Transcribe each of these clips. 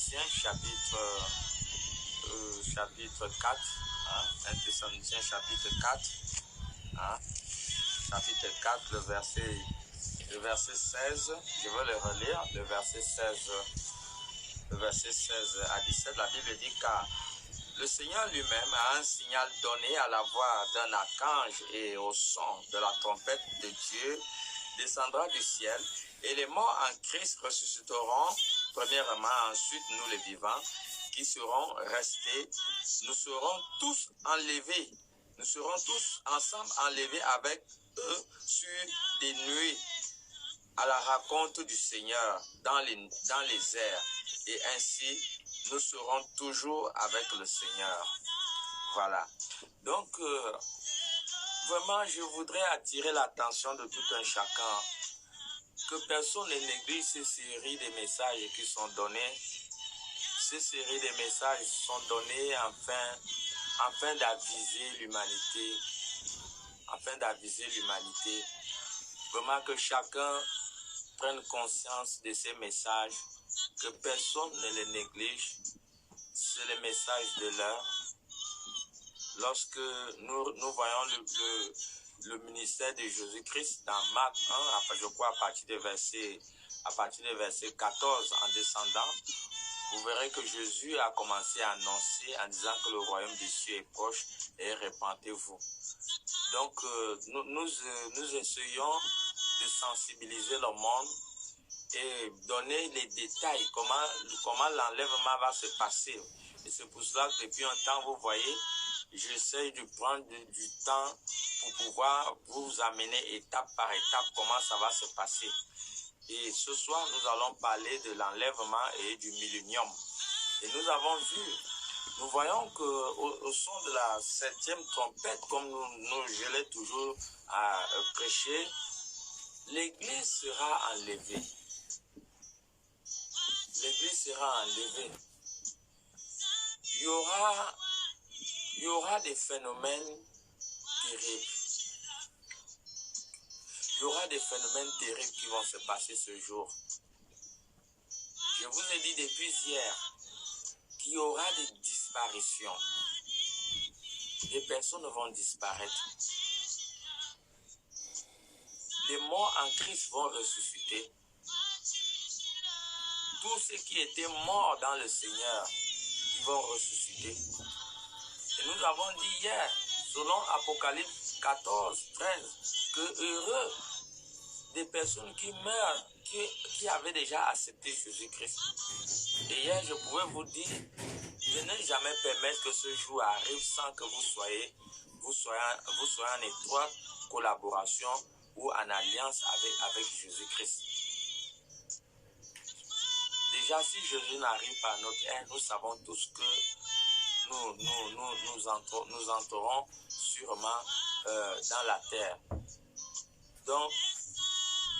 Thessaloniciens chapitre 4, hein, 1 Thessaloniciens chapitre 4, hein, chapitre 4, le verset 16, je vais le relire, le verset 16 à 17, la Bible dit car le Seigneur lui-même a un signal donné à la voix d'un archange et au son de la trompette de Dieu descendra du ciel et les morts en Christ ressusciteront premièrement, ensuite nous les vivants qui serons restés, nous serons tous enlevés, nous serons tous ensemble enlevés avec eux sur des nuées à la rencontre du Seigneur dans les airs et ainsi nous serons toujours avec le Seigneur. Voilà. Donc, vraiment, je voudrais attirer l'attention de tout un chacun que personne ne néglige ces séries de messages qui sont donnés. Ces séries de messages sont donnés afin d'aviser l'humanité. Afin d'aviser l'humanité. Vraiment que chacun prenne conscience de ces messages, que personne ne les néglige. C'est le message de l'heure. Lorsque nous voyons le ministère de Jésus-Christ dans Marc 1, je crois à partir du verset 14 en descendant, vous verrez que Jésus a commencé à annoncer en disant que le royaume des cieux est proche et repentez-vous. Donc nous essayons de sensibiliser le monde et donner les détails, comment l'enlèvement va se passer. Et c'est pour cela que depuis un temps, vous voyez, j'essaie de prendre du temps pour pouvoir vous amener étape par étape comment ça va se passer. Et ce soir, nous allons parler de l'enlèvement et du millénium. Et nous voyons qu'au son de la 7e trompette, comme je l'ai toujours prêché, l'Église sera enlevée. L'Église sera enlevée. Il y aura des phénomènes terribles. Il y aura des phénomènes terribles qui vont se passer ce jour. Je vous ai dit depuis hier qu'il y aura des disparitions. Des personnes vont disparaître. Les morts en Christ vont ressusciter. Tous ceux qui étaient morts dans le Seigneur, ils vont ressusciter. Et nous avons dit hier, selon Apocalypse 14, 13, que heureux des personnes qui meurent, qui avaient déjà accepté Jésus-Christ. Et hier, je pouvais vous dire, je n'ai jamais permettre que ce jour arrive sans que vous soyez en étroite collaboration ou en alliance avec Jésus-Christ. Déjà, si Jésus n'arrive pas à notre ère, nous savons tous que nous entrerons sûrement dans la terre. Donc,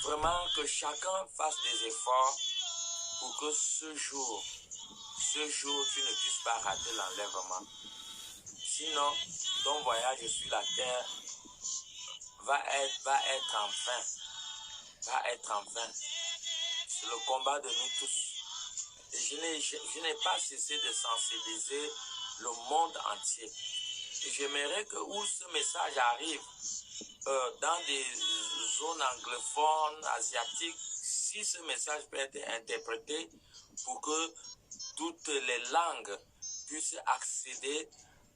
vraiment que chacun fasse des efforts pour que ce jour, tu ne puisses pas rater l'enlèvement. Sinon, ton voyage sur la terre va être en vain. C'est le combat de nous tous. Et je n'ai pas cessé de sensibiliser le monde entier. Et j'aimerais que où ce message arrive, dans des zones anglophones, asiatiques, si ce message peut être interprété pour que toutes les langues puissent accéder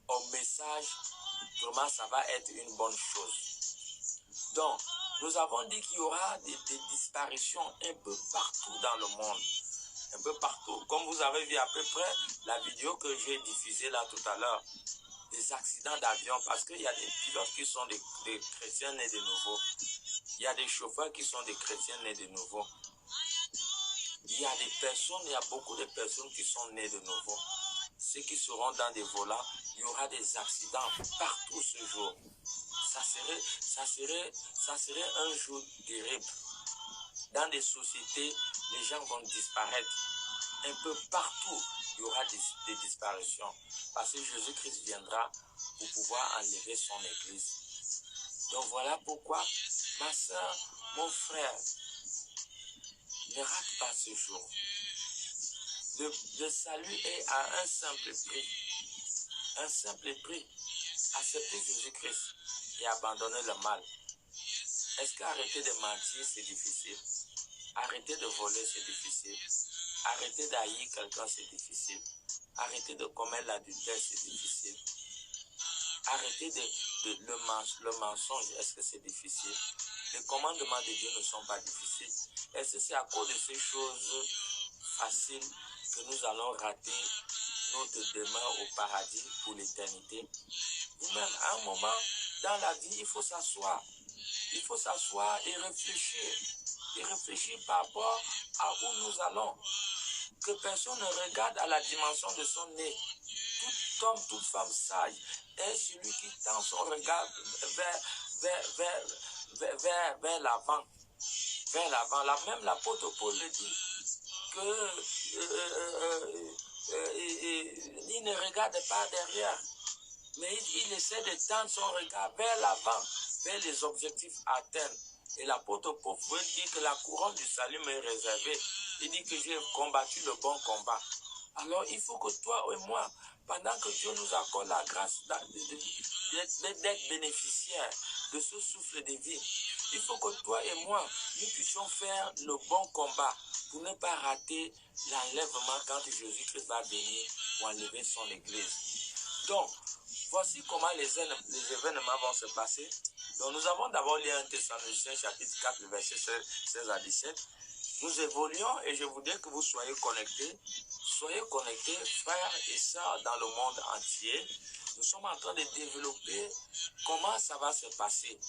au message, vraiment ça va être une bonne chose. Donc, nous avons dit qu'il y aura des disparitions un peu partout dans le monde. Un peu partout. Comme vous avez vu à peu près la vidéo que j'ai diffusée là tout à l'heure, des accidents d'avion, parce qu'il y a des pilotes qui sont des chrétiens nés de nouveau. Il y a des chauffeurs qui sont des chrétiens nés de nouveau. Il y a beaucoup de personnes qui sont nées de nouveau. Ceux qui seront dans des volants, il y aura des accidents partout ce jour. Ça serait un jour terrible. Dans des sociétés, les gens vont disparaître. Un peu partout, il y aura des disparitions. Parce que Jésus-Christ viendra pour pouvoir enlever son Église. Donc voilà pourquoi, ma soeur, mon frère, ne rate pas ce jour. Le salut est à un simple prix. Un simple prix. Accepter Jésus-Christ et abandonner le mal. Est-ce qu'arrêter de mentir, c'est difficile? Arrêter de voler, c'est difficile. Arrêter d'haïr quelqu'un, c'est difficile. Arrêter de commettre l'adultère, c'est difficile. Arrêter le mensonge, est-ce que c'est difficile? Les commandements de Dieu ne sont pas difficiles. Est-ce que c'est à cause de ces choses faciles que nous allons rater notre demeure au paradis pour l'éternité? Vous-même, à un moment dans la vie, il faut s'asseoir. Il faut s'asseoir et réfléchir. Et réfléchir par rapport à où nous allons. Que personne ne regarde à la dimension de son nez. Tout homme, toute femme sage est celui qui tend son regard vers l'avant. Vers l'avant. Même l'apôtre Paul le dit. Il ne regarde pas derrière. Mais il essaie de tendre son regard vers l'avant, vers les objectifs à atteindre. Et l'apôtre Paul dit que la couronne du salut m'est réservée. Il dit que j'ai combattu le bon combat. Alors il faut que toi et moi, pendant que Dieu nous accorde la grâce d'être bénéficiaires de ce souffle de vie, il faut que toi et moi, nous puissions faire le bon combat pour ne pas rater l'enlèvement quand Jésus-Christ va venir pour enlever son église. Donc, voici comment les événements vont se passer. Donc, nous avons d'abord lu 1 Thessaloniciens chapitre 4, verset 16 à 17. Nous évoluons et je voudrais que vous soyez connectés. Soyez connectés, frères et sœurs, dans le monde entier. Nous sommes en train de développer comment ça va se passer.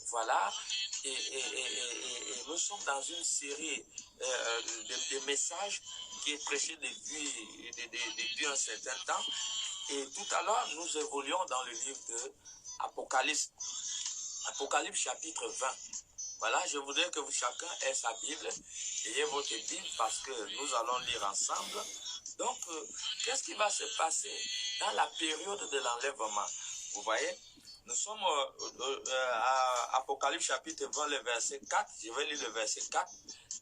Voilà. Et nous sommes dans une série de messages qui est prêché depuis un certain temps. Et tout à l'heure, nous évoluons dans le livre de Apocalypse. Apocalypse chapitre 20. Voilà, je voudrais que chacun ait sa Bible, ayez votre Bible parce que nous allons lire ensemble. Donc, qu'est-ce qui va se passer dans la période de l'enlèvement? Vous voyez, nous sommes à Apocalypse chapitre 20, le verset 4. Je vais lire le verset 4.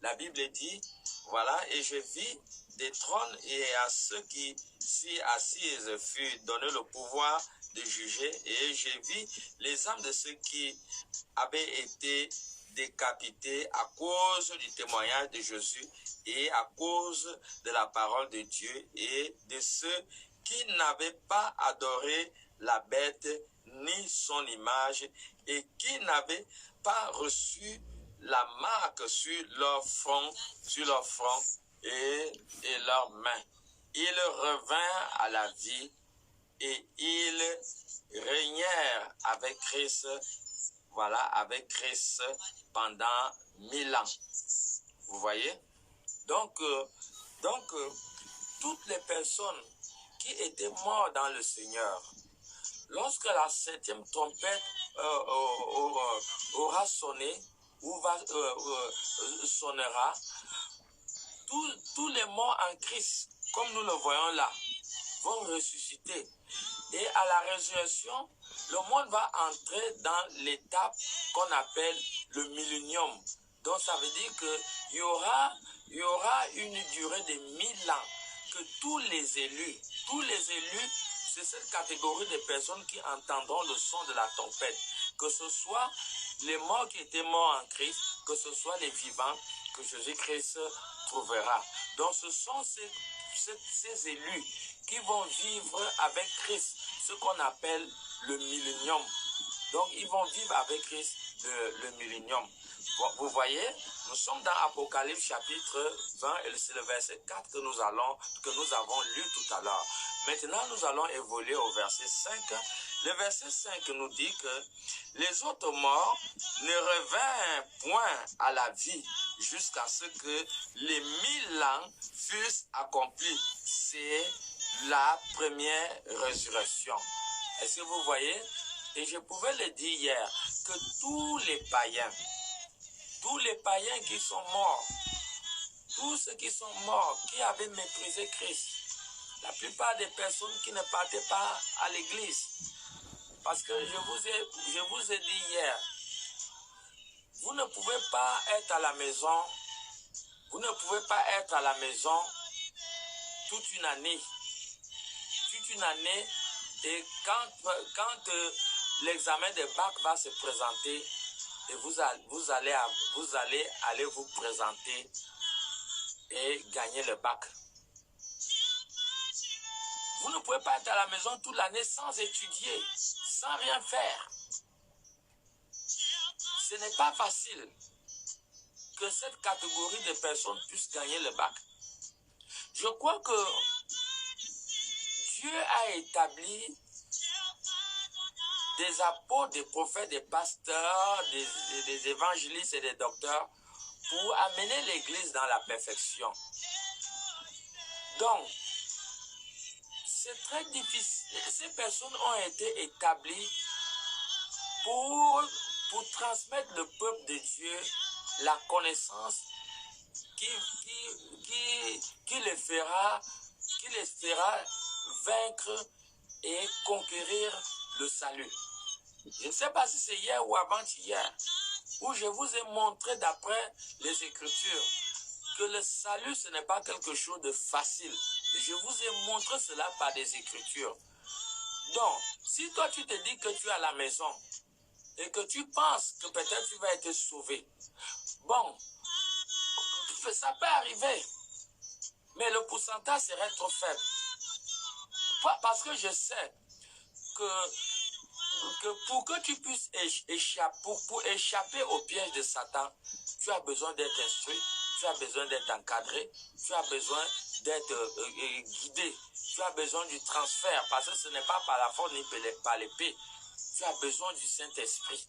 La Bible dit, voilà, et je vis des trônes et à ceux qui s'y assises fut donné le pouvoir de juger. Et je vis les âmes de ceux qui avaient été décapités à cause du témoignage de Jésus et à cause de la parole de Dieu et de ceux qui n'avaient pas adoré la bête ni son image et qui n'avaient pas reçu la marque sur leur front et leurs mains. Ils revinrent à la vie et ils régnèrent avec Christ, voilà, avec Christ pendant 1000 ans. Vous voyez? Donc, toutes les personnes qui étaient mortes dans le Seigneur, lorsque la 7e trompette aura sonné, ou sonnera, tous les morts en Christ, comme nous le voyons là, vont ressusciter. Et à la résurrection, le monde va entrer dans l'étape qu'on appelle le millénium. Donc ça veut dire qu'il y aura une durée de 1000 ans que tous les élus, c'est cette catégorie de personnes qui entendront le son de la trompette, que ce soit les morts qui étaient morts en Christ, que ce soit les vivants que Jésus-Christ trouvera. Donc ce sont ces élus qui vont vivre avec Christ, ce qu'on appelle le millénium. Donc ils vont vivre avec Christ le millénium. Bon, vous voyez, nous sommes dans Apocalypse chapitre 20 et c'est le verset 4 que nous avons lu tout à l'heure. Maintenant, nous allons évoluer au verset 5. Le verset 5 nous dit que les autres morts ne revinrent point à la vie jusqu'à ce que les 1000 ans fussent accomplis. C'est la première résurrection. Est-ce que vous voyez? Et je pouvais le dire hier, que tous les païens qui sont morts, tous ceux qui sont morts, qui avaient méprisé Christ, la plupart des personnes qui ne partaient pas à l'église, parce que je vous ai dit hier, vous ne pouvez pas être à la maison toute une année. Et quand l'examen de bac va se présenter, et vous allez aller vous présenter et gagner le bac. Vous ne pouvez pas être à la maison toute l'année sans étudier, sans rien faire. Ce n'est pas facile que cette catégorie de personnes puisse gagner le bac. Je crois que Dieu a établi des apôtres, des prophètes, des pasteurs, des évangélistes et des docteurs pour amener l'Église dans la perfection. Donc, c'est très difficile. Ces personnes ont été établies pour transmettre le peuple de Dieu la connaissance qui les fera vaincre et conquérir le salut. Je ne sais pas si c'est hier ou avant-hier, où je vous ai montré d'après les Écritures que le salut, ce n'est pas quelque chose de facile. Je vous ai montré cela par des Écritures. Donc, si toi tu te dis que tu es à la maison et que tu penses que peut-être tu vas être sauvé, bon, ça peut arriver, mais le pourcentage serait trop faible. Parce que je sais que pour que tu puisses échapper au piège de Satan, tu as besoin d'être instruit, tu as besoin d'être encadré, tu as besoin d'être guidé, tu as besoin du transfert, parce que ce n'est pas par la force ni par l'épée, tu as besoin du Saint-Esprit.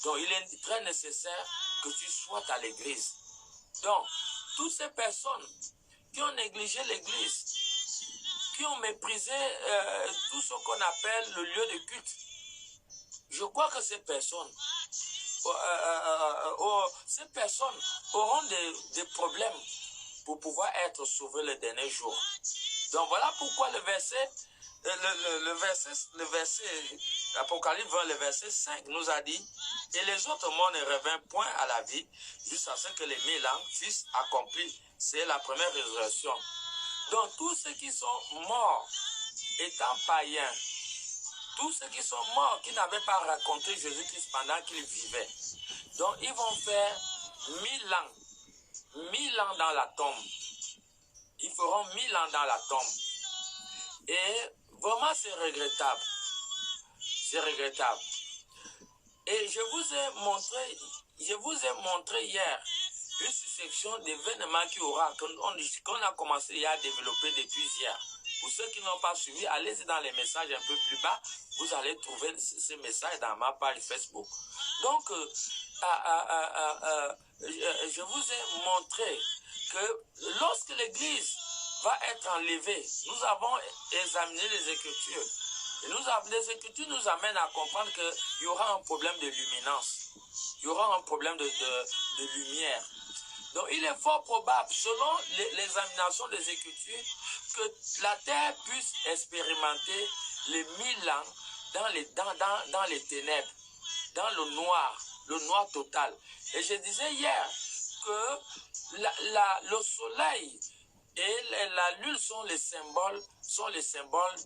Donc il est très nécessaire que tu sois à l'église. Donc, toutes ces personnes qui ont négligé l'église, qui ont méprisé tout ce qu'on appelle le lieu de culte, je crois que ces personnes auront des problèmes pour pouvoir être sauvées le dernier jour. Donc voilà pourquoi le verset Apocalypse 20, le verset 5 nous a dit: et les autres morts ne revinrent point à la vie jusqu'à ce que les 1000 ans fussent accomplis. C'est la première résurrection. Donc tous ceux qui sont morts étant païens, tous ceux qui sont morts qui n'avaient pas rencontré Jésus-Christ pendant qu'ils vivaient, donc ils vont faire 1000 ans dans la tombe. Ils feront 1000 ans dans la tombe. Et vraiment c'est regrettable. C'est regrettable. Et je vous ai montré hier une succession d'événements qu'on a commencé hier à développer depuis hier. Pour ceux qui n'ont pas suivi, allez-y dans les messages un peu plus bas. Vous allez trouver ces messages dans ma page Facebook. Donc, je vous ai montré que lorsque l'Église va être enlevée, nous avons examiné les Écritures. Et les Écritures nous amènent à comprendre qu'il y aura un problème de luminance. Il y aura un problème de lumière. Donc, il est fort probable, selon l'examination des Écritures, que la terre puisse expérimenter les 1000 ans dans les ténèbres, dans le noir total. Et je disais hier que le soleil et la lune sont les symboles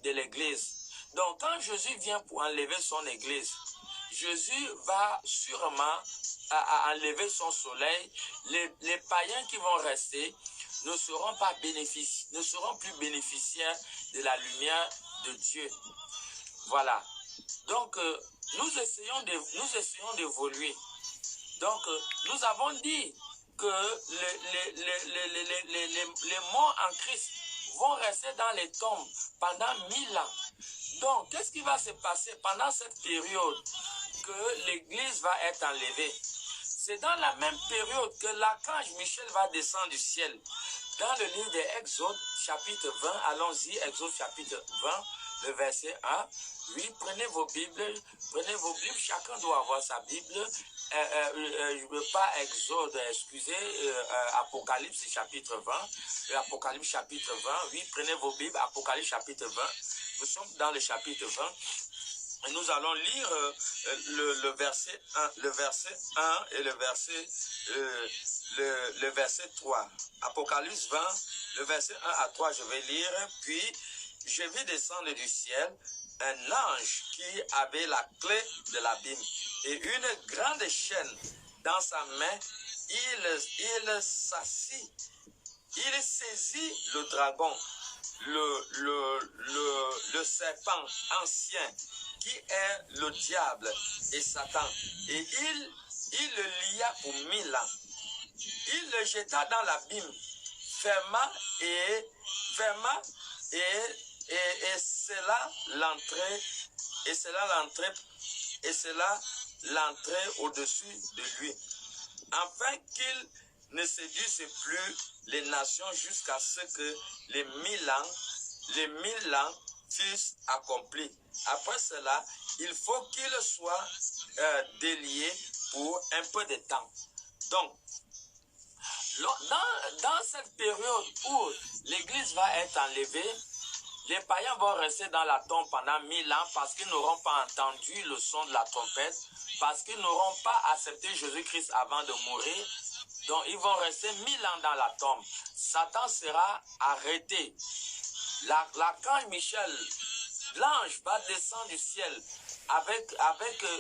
de l'Église. Donc, quand Jésus vient pour enlever son Église, Jésus va sûrement enlever son soleil. Les païens qui vont rester ne seront plus bénéficiaires de la lumière de Dieu. Voilà. Donc, nous essayons d'évoluer. Donc, nous avons dit que les morts en Christ vont rester dans les tombes pendant 1000 ans. Donc, qu'est-ce qui va se passer pendant cette période que l'Église va être enlevée? C'est dans la même période que l'archange Michel va descendre du ciel. Dans le livre d'Exode, chapitre 20, allons-y, Exode chapitre 20, le verset 1. Oui, prenez vos Bibles, chacun doit avoir sa Bible. Pas Exode, excusez, Apocalypse chapitre 20. Apocalypse chapitre 20, oui, prenez vos Bibles, Apocalypse chapitre 20. Nous sommes dans le chapitre 20. Et nous allons lire le verset 1, et le verset 3. Apocalypse 20, le verset 1 à 3, je vais lire. Puis, je vis descendre du ciel un ange qui avait la clé de l'abîme et une grande chaîne dans sa main. Il s'assit, il saisit le dragon, le serpent ancien, qui est le diable et Satan, et il le lia pour 1000 ans. Il le jeta dans l'abîme, ferma c'est là l'entrée au-dessus de lui, afin qu'il ne séduise plus les nations jusqu'à ce que les 1000 ans fussent accomplis. Après cela, il faut qu'il soit délié pour un peu de temps. Donc, dans cette période où l'Église va être enlevée, les païens vont rester dans la tombe pendant 1000 ans parce qu'ils n'auront pas entendu le son de la trompette, parce qu'ils n'auront pas accepté Jésus-Christ avant de mourir. Donc, ils vont rester 1000 ans dans la tombe. Satan sera arrêté. L'archange Michel, l'ange va descendre du ciel avec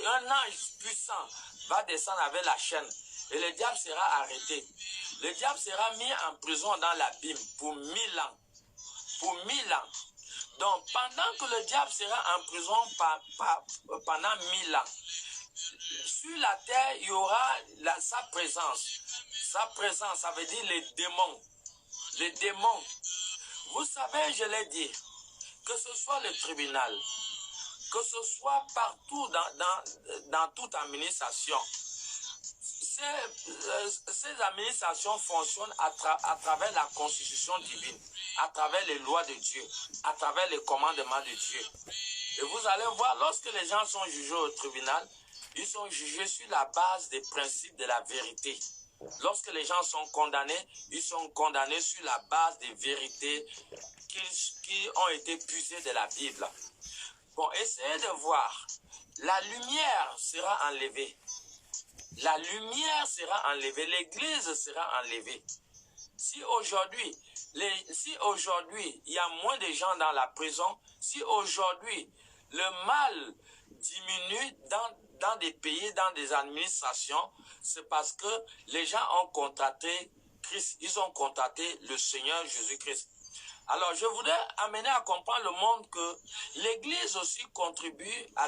un ange puissant, va descendre avec la chaîne. Et le diable sera arrêté. Le diable sera mis en prison dans l'abîme pour 1000 ans. Pour 1000 ans. Donc, pendant que le diable sera en prison pendant 1000 ans, sur la terre, il y aura sa présence. Sa présence, ça veut dire les démons. Les démons. Vous savez, je l'ai dit, que ce soit le tribunal, que ce soit partout dans toute administration, ces administrations fonctionnent à travers la constitution divine, à travers les lois de Dieu, à travers les commandements de Dieu. Et vous allez voir, lorsque les gens sont jugés au tribunal, ils sont jugés sur la base des principes de la vérité. Lorsque les gens sont condamnés, ils sont condamnés sur la base des vérités qui ont été puisées de la Bible. Bon, essayez de voir. La lumière sera enlevée. La lumière sera enlevée. L'Église sera enlevée. Si aujourd'hui, il y a moins de gens dans la prison, si aujourd'hui, le mal diminue dans des pays, dans des administrations, c'est parce que les gens ont contacté Christ, ils ont contacté le Seigneur Jésus-Christ. Alors, je voudrais amener à comprendre le monde que l'Église aussi contribue à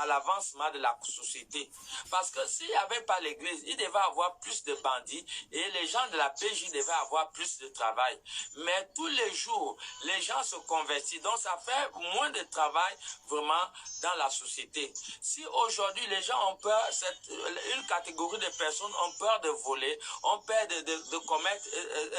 l'avancement de la société. Parce que s'il n'y avait pas l'Église, il devait avoir plus de bandits et les gens de la PJ devaient avoir plus de travail. Mais tous les jours, les gens se convertissent. Donc, ça fait moins de travail vraiment dans la société. Si aujourd'hui, les gens ont peur, une catégorie de personnes ont peur de voler, ont peur de commettre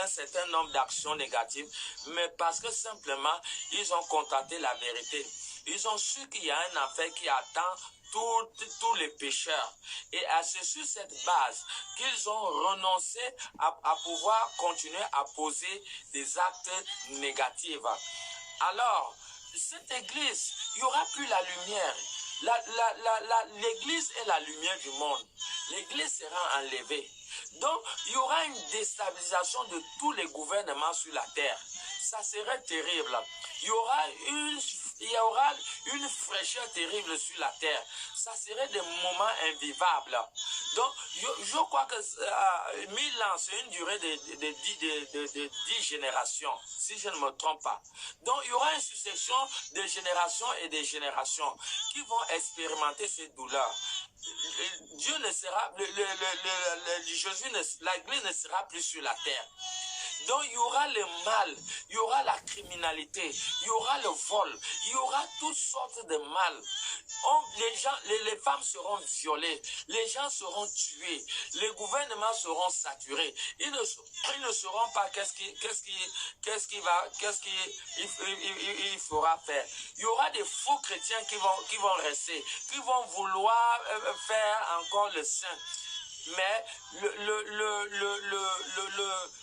un certain nombre d'actions négatives, mais parce que simplement, ils ont constaté la vérité. Ils ont su qu'il y a un enfer qui attend tous les pécheurs. Et c'est sur cette base qu'ils ont renoncé à pouvoir continuer à poser des actes négatifs. Alors, cette église, il n'y aura plus la lumière. L'église est la lumière du monde. L'église sera enlevée. Donc, il y aura une déstabilisation de tous les gouvernements sur la terre. Ça serait terrible. Il y aura une fraîcheur terrible sur la terre. Ça serait des moments invivables. Donc, je crois que 1000 ans, c'est une durée de 10 générations, si je ne me trompe pas. Donc, il y aura une succession de générations et de générations qui vont expérimenter ces douleurs. Dieu ne sera, l'Église ne sera plus sur la terre. Donc il y aura le mal, il y aura la criminalité, il y aura le vol, il y aura toutes sortes de mal. Les femmes seront violées, les gens seront tués, les gouvernements seront saturés. Ils ne sauront pas qu'est-ce qu'il faudra faire. Il y aura des faux chrétiens qui vont rester, qui vont vouloir faire encore le saint. Mais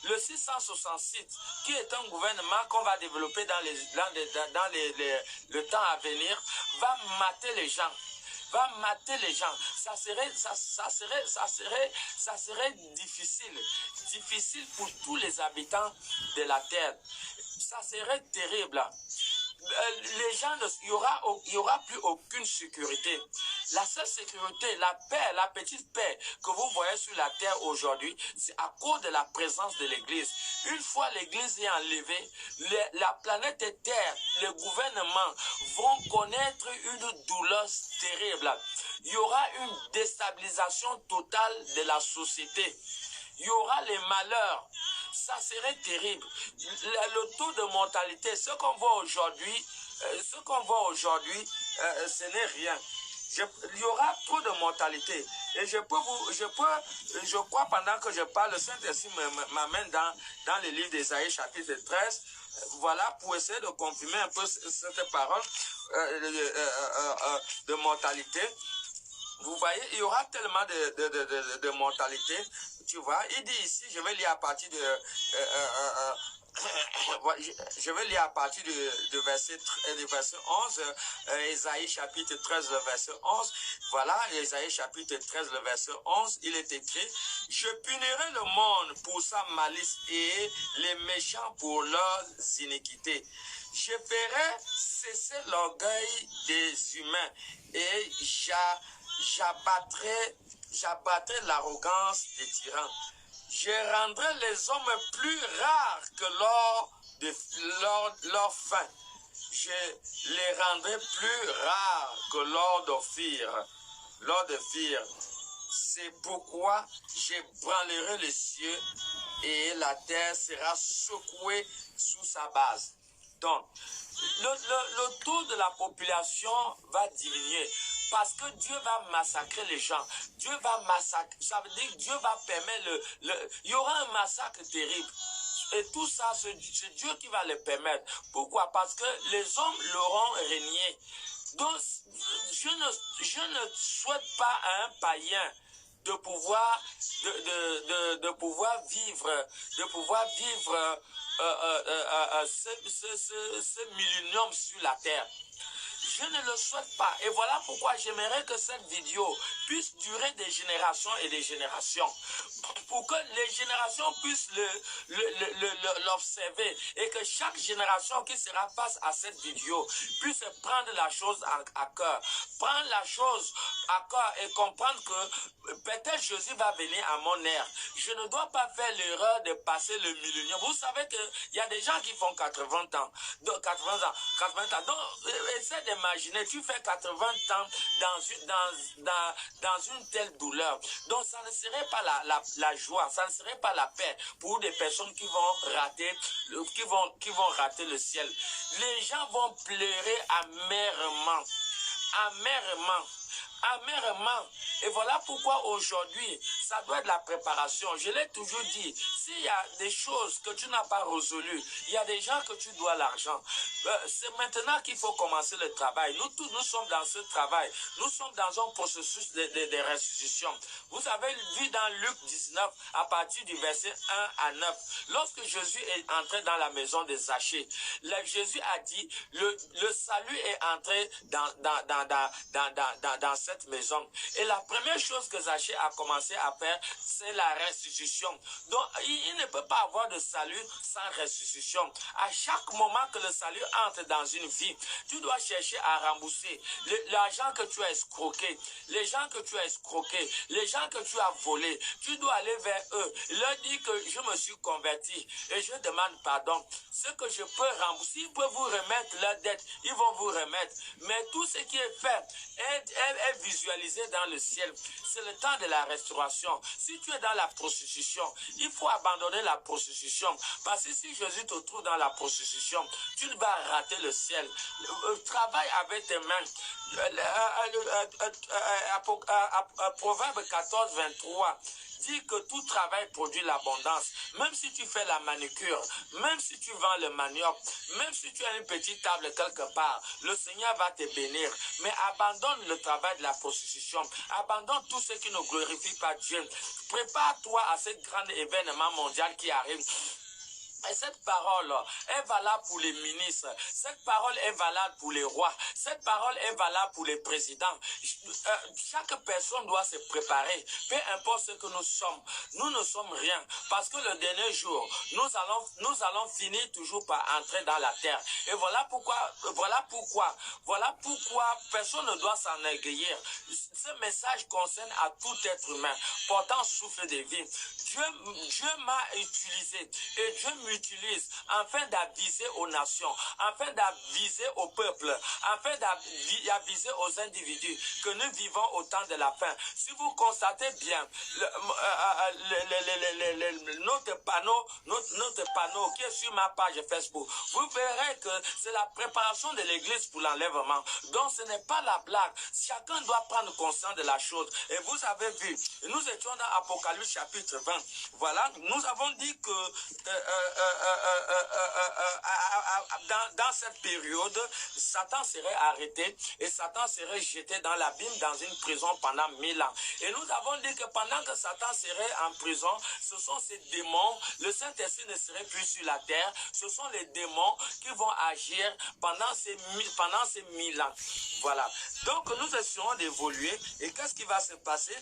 le 666, qui est un gouvernement qu'on va développer dans le temps à venir, va mater les gens. Va mater les gens. Ça serait difficile pour tous les habitants de la terre. Ça serait terrible. Les gens, il y aura plus aucune sécurité. La seule sécurité, la paix, la petite paix que vous voyez sur la terre aujourd'hui, c'est à cause de la présence de l'Église. Une fois l'Église est enlevée, la planète Terre, les gouvernements vont connaître une douleur terrible. Il y aura une déstabilisation totale de la société. Il y aura les malheurs. Ça serait terrible. Le taux de mortalité, ce qu'on voit aujourd'hui, ce n'est rien. Il y aura trop de mortalité. Et je crois pendant que je parle, le Saint-Esprit m'amène dans le livre d'Ésaïe chapitre 13, voilà, pour essayer de confirmer un peu cette parole de mortalité. Vous voyez, il y aura tellement de mortalité. Tu vois, il dit ici, je vais lire à partir de... je vais lire à partir du verset 11, Ésaïe chapitre 13, le verset 11. Voilà, Ésaïe chapitre 13, le verset 11, il est écrit: « Je punirai le monde pour sa malice et les méchants pour leurs iniquités. Je ferai cesser l'orgueil des humains et j'abattrai l'arrogance des tyrans. Je rendrai les hommes plus rares que lors de leur faim. Je les rendrai plus rares que lors d'Ophir. C'est pourquoi j'ébranlerai les cieux et la terre sera secouée sous sa base. » Donc, le taux de la population va diminuer. Parce que Dieu va massacrer les gens. Dieu va massacrer. Ça veut dire que Dieu va permettre il y aura un massacre terrible. Et tout ça, c'est Dieu qui va le permettre. Pourquoi? Parce que les hommes l'auront régné. Donc, je ne souhaite pas à un païen de pouvoir vivre ce millénium sur la terre. Je ne le souhaite pas. Et voilà pourquoi j'aimerais que cette vidéo puisse durer des générations et des générations. Pour que les générations puissent l'observer. Et que chaque génération qui sera face à cette vidéo puisse prendre la chose à cœur. Prendre la chose à cœur et comprendre que peut-être Jésus va venir à mon ère. Je ne dois pas faire l'erreur de passer le millénium. Vous savez qu'il y a des gens qui font 80 ans. Donc, 80 ans. Donc, essaie d'imaginer, tu fais 80 ans dans une telle douleur. Donc, ça ne serait pas la joie, ça ne serait pas la paix pour des personnes qui vont rater le ciel. Les gens vont pleurer amèrement. Et voilà pourquoi aujourd'hui, ça doit être la préparation. Je l'ai toujours dit, s'il y a des choses que tu n'as pas résolues, il y a des gens que tu dois l'argent. C'est maintenant qu'il faut commencer le travail. Nous tous, nous sommes dans ce travail. Nous sommes dans un processus de restitution. Vous avez vu dans Luc 19, à partir du verset 1 à 9, lorsque Jésus est entré dans la maison de Zachée, Jésus a dit, le salut est entré dans cette maison. Et la première chose que Zachée a commencé à faire, c'est la restitution. Donc, il ne peut pas avoir de salut sans restitution. À chaque moment que le salut entre dans une vie, tu dois chercher à rembourser l'argent que tu as escroqué, les gens que tu as escroqués, les gens que tu as volés. Tu dois aller vers eux, leur dire que je me suis converti et je demande pardon. Ce que je peux rembourser, ils peuvent vous remettre leur dette, ils vont vous remettre. Mais tout ce qui est fait est visualisé dans le ciel. C'est le temps de la restauration. Si tu es dans la prostitution, il faut abandonner la prostitution. Parce que si Jésus te trouve dans la prostitution, tu vas rater le ciel. Travaille avec tes mains. Proverbe 14, 23. dit que tout travail produit l'abondance. Même si tu fais la manicure, même si tu vends le manioc, même si tu as une petite table quelque part, le Seigneur va te bénir. Mais abandonne le travail de la prostitution. Abandonne tout ce qui ne glorifie pas Dieu. Prépare-toi à ce grand événement mondial qui arrive. Et cette parole est valable pour les ministres, cette parole est valable pour les rois, cette parole est valable pour les présidents. Chaque personne doit se préparer, peu importe ce que nous sommes. Nous ne sommes rien, parce que le dernier jour, nous allons finir toujours par entrer dans la terre. Et voilà pourquoi personne ne doit s'enorgueillir. Ce message concerne à tout être humain, portant souffle de vie. Dieu m'a utilisé et Dieu m'utilise afin d'aviser aux nations, afin d'aviser au peuple, afin d'aviser aux individus que nous vivons au temps de la fin. Si vous constatez bien notre panneau qui est sur ma page Facebook, vous verrez que c'est la préparation de l'église pour l'enlèvement. Donc ce n'est pas la blague. Chacun doit prendre conscience de la chose. Et vous avez vu, nous étions dans Apocalypse chapitre 20. Voilà, nous avons dit que dans cette période, Satan serait arrêté et Satan serait jeté dans l'abîme, dans une prison pendant 1000 ans. Et nous avons dit que pendant que Satan serait en prison, ce sont ces démons, le Saint-Esprit ne serait plus sur la terre, ce sont les démons qui vont agir pendant ces 1000 ans. Voilà. Donc nous essayons d'évoluer. Et qu'est-ce qui va se passer?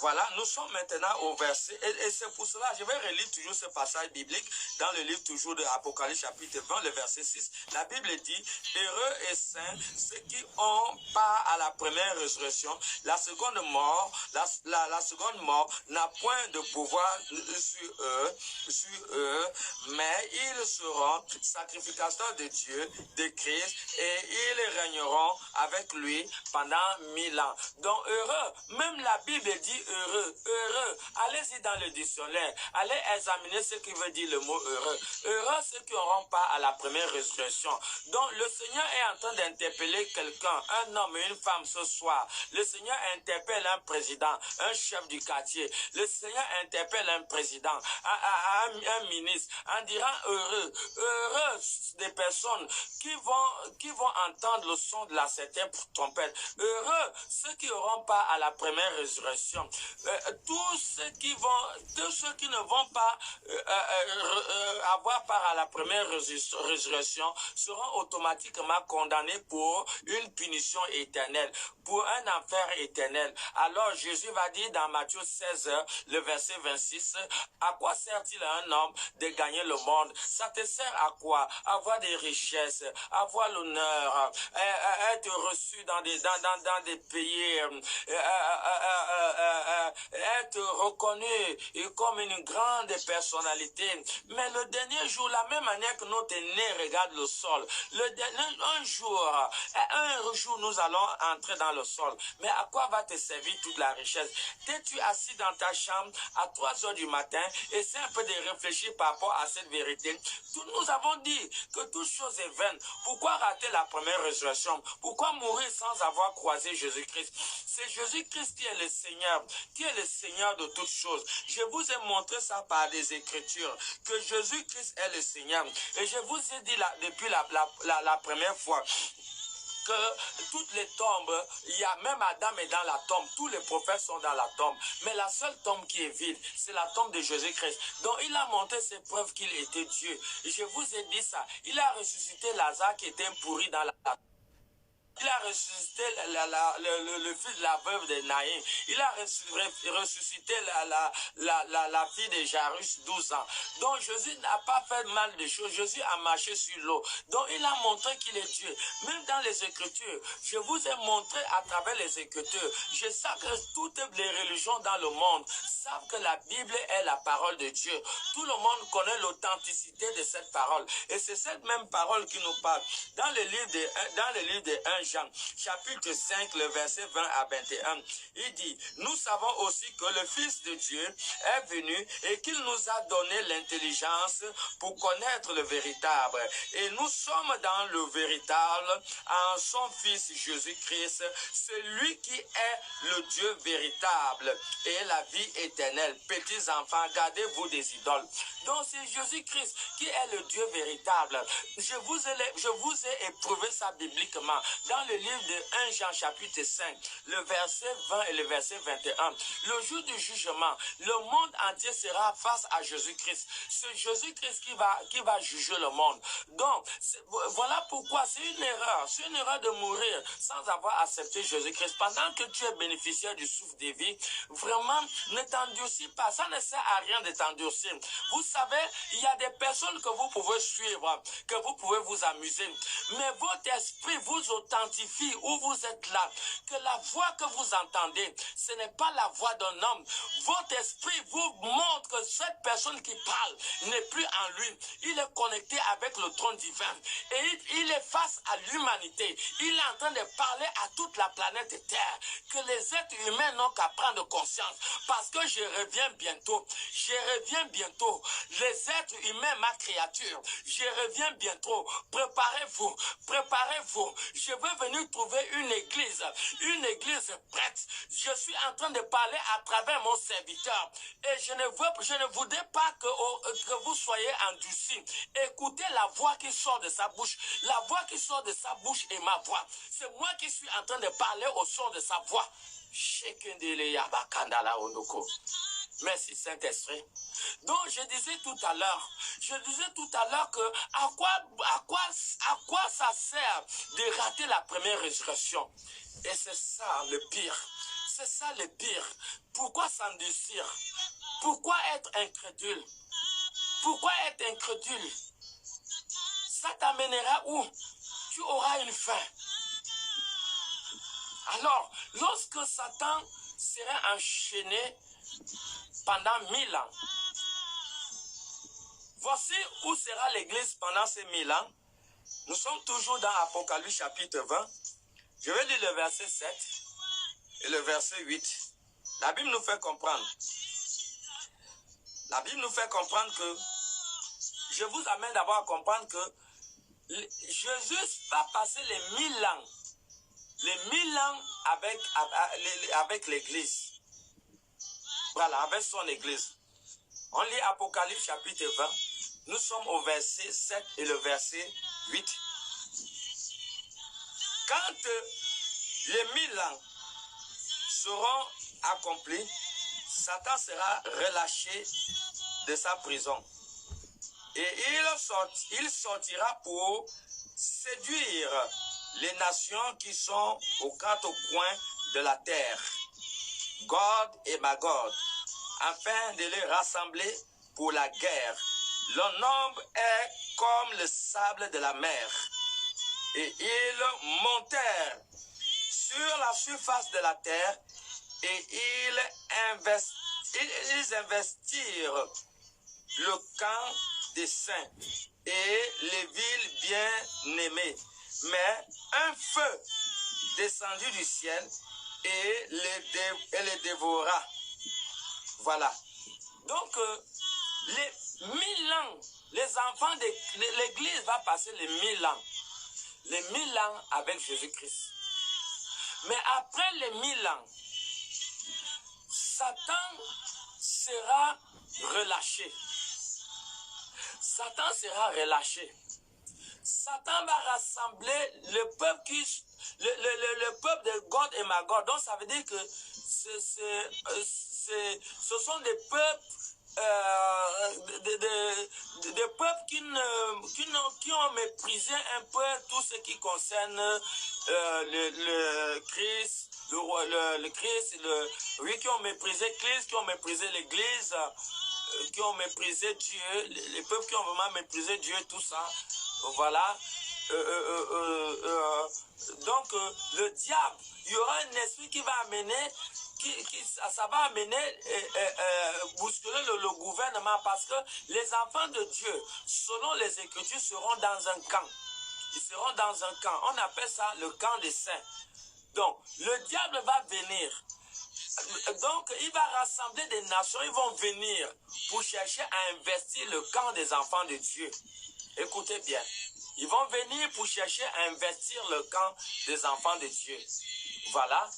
Voilà, nous sommes maintenant au verset, et c'est pour cela, je vais relire toujours ce passage biblique dans le livre toujours de Apocalypse chapitre 20, le verset 6. La Bible dit, heureux et saints ceux qui ont part à la première résurrection. La seconde mort n'a point de pouvoir sur eux, mais ils seront sacrificateurs de Dieu, de Christ, et ils régneront avec lui pendant 1000 ans. Donc heureux, même la Bible dit heureux. Allez-y dans le dictionnaire, allez examiner ce qui veut dire le mot heureux. Heureux ceux qui n'auront pas à la première résurrection. Donc le Seigneur est en train d'interpeller quelqu'un, un homme et une femme ce soir. Le Seigneur interpelle un président, un chef du quartier. Le Seigneur interpelle un président, un ministre, en disant heureux des personnes qui vont entendre le son de la septième trompette. Heureux ceux qui n'auront pas à la première résurrection. Tous ceux qui ne vont pas avoir part à la première résurrection seront automatiquement condamnés pour une punition éternelle, pour un enfer éternel. Alors Jésus va dire dans Matthieu 16, le verset 26, à quoi sert-il à un homme de gagner le monde? Ça te sert à quoi? Avoir des richesses, avoir l'honneur, être reçu dans des pays, être reconnu comme une grande personnalité. Mais le dernier jour, la même manière que notre nez regarde le sol, un jour nous allons entrer dans le sol. Mais à quoi va te servir toute la richesse? T'es-tu assis dans ta chambre à 3 heures du matin? Essaie un peu de réfléchir par rapport à cette vérité. Nous avons dit que toute chose est vaine. Pourquoi rater la première résurrection? Pourquoi mourir sans avoir croisé Jésus-Christ? C'est Jésus-Christ qui est le Seigneur de toutes choses. Je vous ai montré ça par des Écritures, que Jésus-Christ est le Seigneur. Et je vous ai dit depuis la première fois, que toutes les tombes, il y a même Adam est dans la tombe, tous les prophètes sont dans la tombe, mais la seule tombe qui est vide, c'est la tombe de Jésus-Christ. Donc il a montré ses preuves qu'il était Dieu. Et je vous ai dit ça, il a ressuscité Lazare qui était pourri dans la tombe. Il a ressuscité le fils de la veuve de Naïm. Il a ressuscité la fille de Jairus, 12 ans. Donc Jésus n'a pas fait mal de choses. Jésus a marché sur l'eau. Donc il a montré qu'il est Dieu. Même dans les Écritures, je vous ai montré à travers les Écritures. Je sais que toutes les religions dans le monde savent que la Bible est la parole de Dieu. Tout le monde connaît l'authenticité de cette parole. Et c'est cette même parole qui nous parle. Dans le livre de 1 Jean, chapitre 5, le verset 20 à 21. Il dit, nous savons aussi que le Fils de Dieu est venu et qu'il nous a donné l'intelligence pour connaître le véritable. Et nous sommes dans le véritable en son Fils Jésus-Christ, celui qui est le Dieu véritable et la vie éternelle. Petits enfants, gardez-vous des idoles. Donc c'est Jésus-Christ qui est le Dieu véritable. Je vous ai éprouvé ça bibliquement dans le livre de 1 Jean chapitre 5, le verset 20 et le verset 21. Le jour du jugement, le monde entier sera face à Jésus-Christ. C'est Jésus-Christ qui va juger le monde. Donc, voilà pourquoi c'est une erreur de mourir sans avoir accepté Jésus-Christ. Pendant que tu es bénéficiaire du souffle de vie, vraiment, ne t'endurcis pas. Ça ne sert à rien de t'endurcir. Vous savez, il y a des personnes que vous pouvez suivre, que vous pouvez vous amuser. Mais votre esprit vous authentifie où vous êtes là. Que la voix que vous entendez, ce n'est pas la voix d'un homme. Votre esprit vous montre que cette personne qui parle n'est plus en lui. Il est connecté avec le trône divin. Et il est face à l'humanité. Il est en train de parler à toute la planète Terre. Que les êtres humains n'ont qu'à prendre conscience. Parce que je reviens bientôt. Je reviens bientôt. Les êtres humains, ma créature. Je reviens bientôt. Préparez-vous. Préparez-vous. Je veux venir trouver une église prête. Je suis en train de parler à travers mon serviteur. Et je ne voudrais pas que vous soyez endurcis. Écoutez la voix qui sort de sa bouche. La voix qui sort de sa bouche est ma voix. C'est moi qui suis en train de parler au son de sa voix. Merci Saint-Esprit. Donc je disais tout à l'heure que à quoi ça sert de rater la première résurrection. Et c'est ça le pire. C'est ça le pire. Pourquoi s'endurcir? Pourquoi être incrédule? Pourquoi être incrédule? Ça t'amènera où? Tu auras une fin. Alors, lorsque Satan sera enchaîné pendant 1000 ans, voici où sera l'église pendant ces 1000 ans. Nous sommes toujours dans Apocalypse chapitre 20. Je vais lire le verset 7 et le verset 8. La Bible nous fait comprendre. La Bible nous fait comprendre que, je vous amène d'abord à comprendre que Jésus va passer les 1000 ans. Les 1000 ans avec l'église. Voilà, avec son église. On lit Apocalypse chapitre 20. Nous sommes au verset 7 et le verset 8. Quand les 1000 ans seront accomplis, Satan sera relâché de sa prison. Et il sortira pour séduire les nations qui sont aux quatre coins de la terre, Gog et Magog, afin de les rassembler pour la guerre. Leur nombre est comme le sable de la mer. Et ils montèrent sur la surface de la terre et ils investirent le camp des saints et les villes bien aimées. Mais un feu descendit du ciel et les dévora. Voilà. Donc, les 1000 ans, les enfants de l'église va passer les 1000 ans. Les 1000 ans avec Jésus-Christ. Mais après les 1000 ans, Satan sera relâché. Satan sera relâché. Satan va rassembler le peuple le peuple de Gog et Magog. Donc ça veut dire que ce sont des peuples des peuples qui ont méprisé un peu tout ce qui concerne le Christ, le Christ, oui, qui ont méprisé Christ, qui ont méprisé l'Église, qui ont méprisé Dieu, les peuples qui ont vraiment méprisé Dieu, tout ça, voilà. Donc le diable, il y aura un esprit qui va amener, ça va amener bousculer le gouvernement, parce que les enfants de Dieu, selon les Écritures, seront dans un camp. Ils seront dans un camp. On appelle ça le camp des saints. Donc, le diable va venir. Donc, il va rassembler des nations. Ils vont venir pour chercher à investir le camp des enfants de Dieu. Écoutez bien. Ils vont venir pour chercher à investir le camp des enfants de Dieu. Voilà.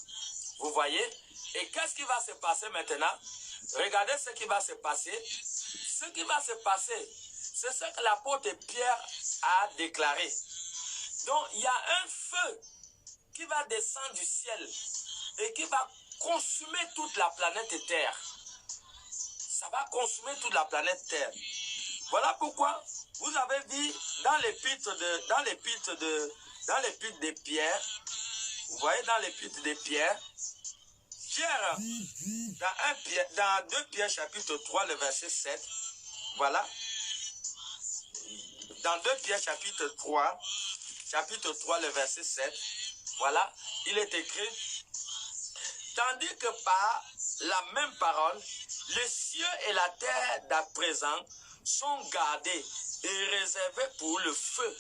Vous voyez? Et qu'est-ce qui va se passer maintenant? Regardez ce qui va se passer. Ce qui va se passer, c'est ce que l'apôtre Pierre a déclaré. Donc, il y a un feu qui va descendre du ciel et qui va consumer toute la planète Terre. Ça va consumer toute la planète Terre. Voilà pourquoi vous avez vu dans l'épître de Pierre, vous voyez dans l'épître de Pierre, Pierre, dans 2 Pierre chapitre 3, le verset 7, voilà, dans 2 Pierre chapitre 3, le verset 7, voilà, il est écrit, tandis que par la même parole, les cieux et la terre d'à présent sont gardés et réservés pour le feu,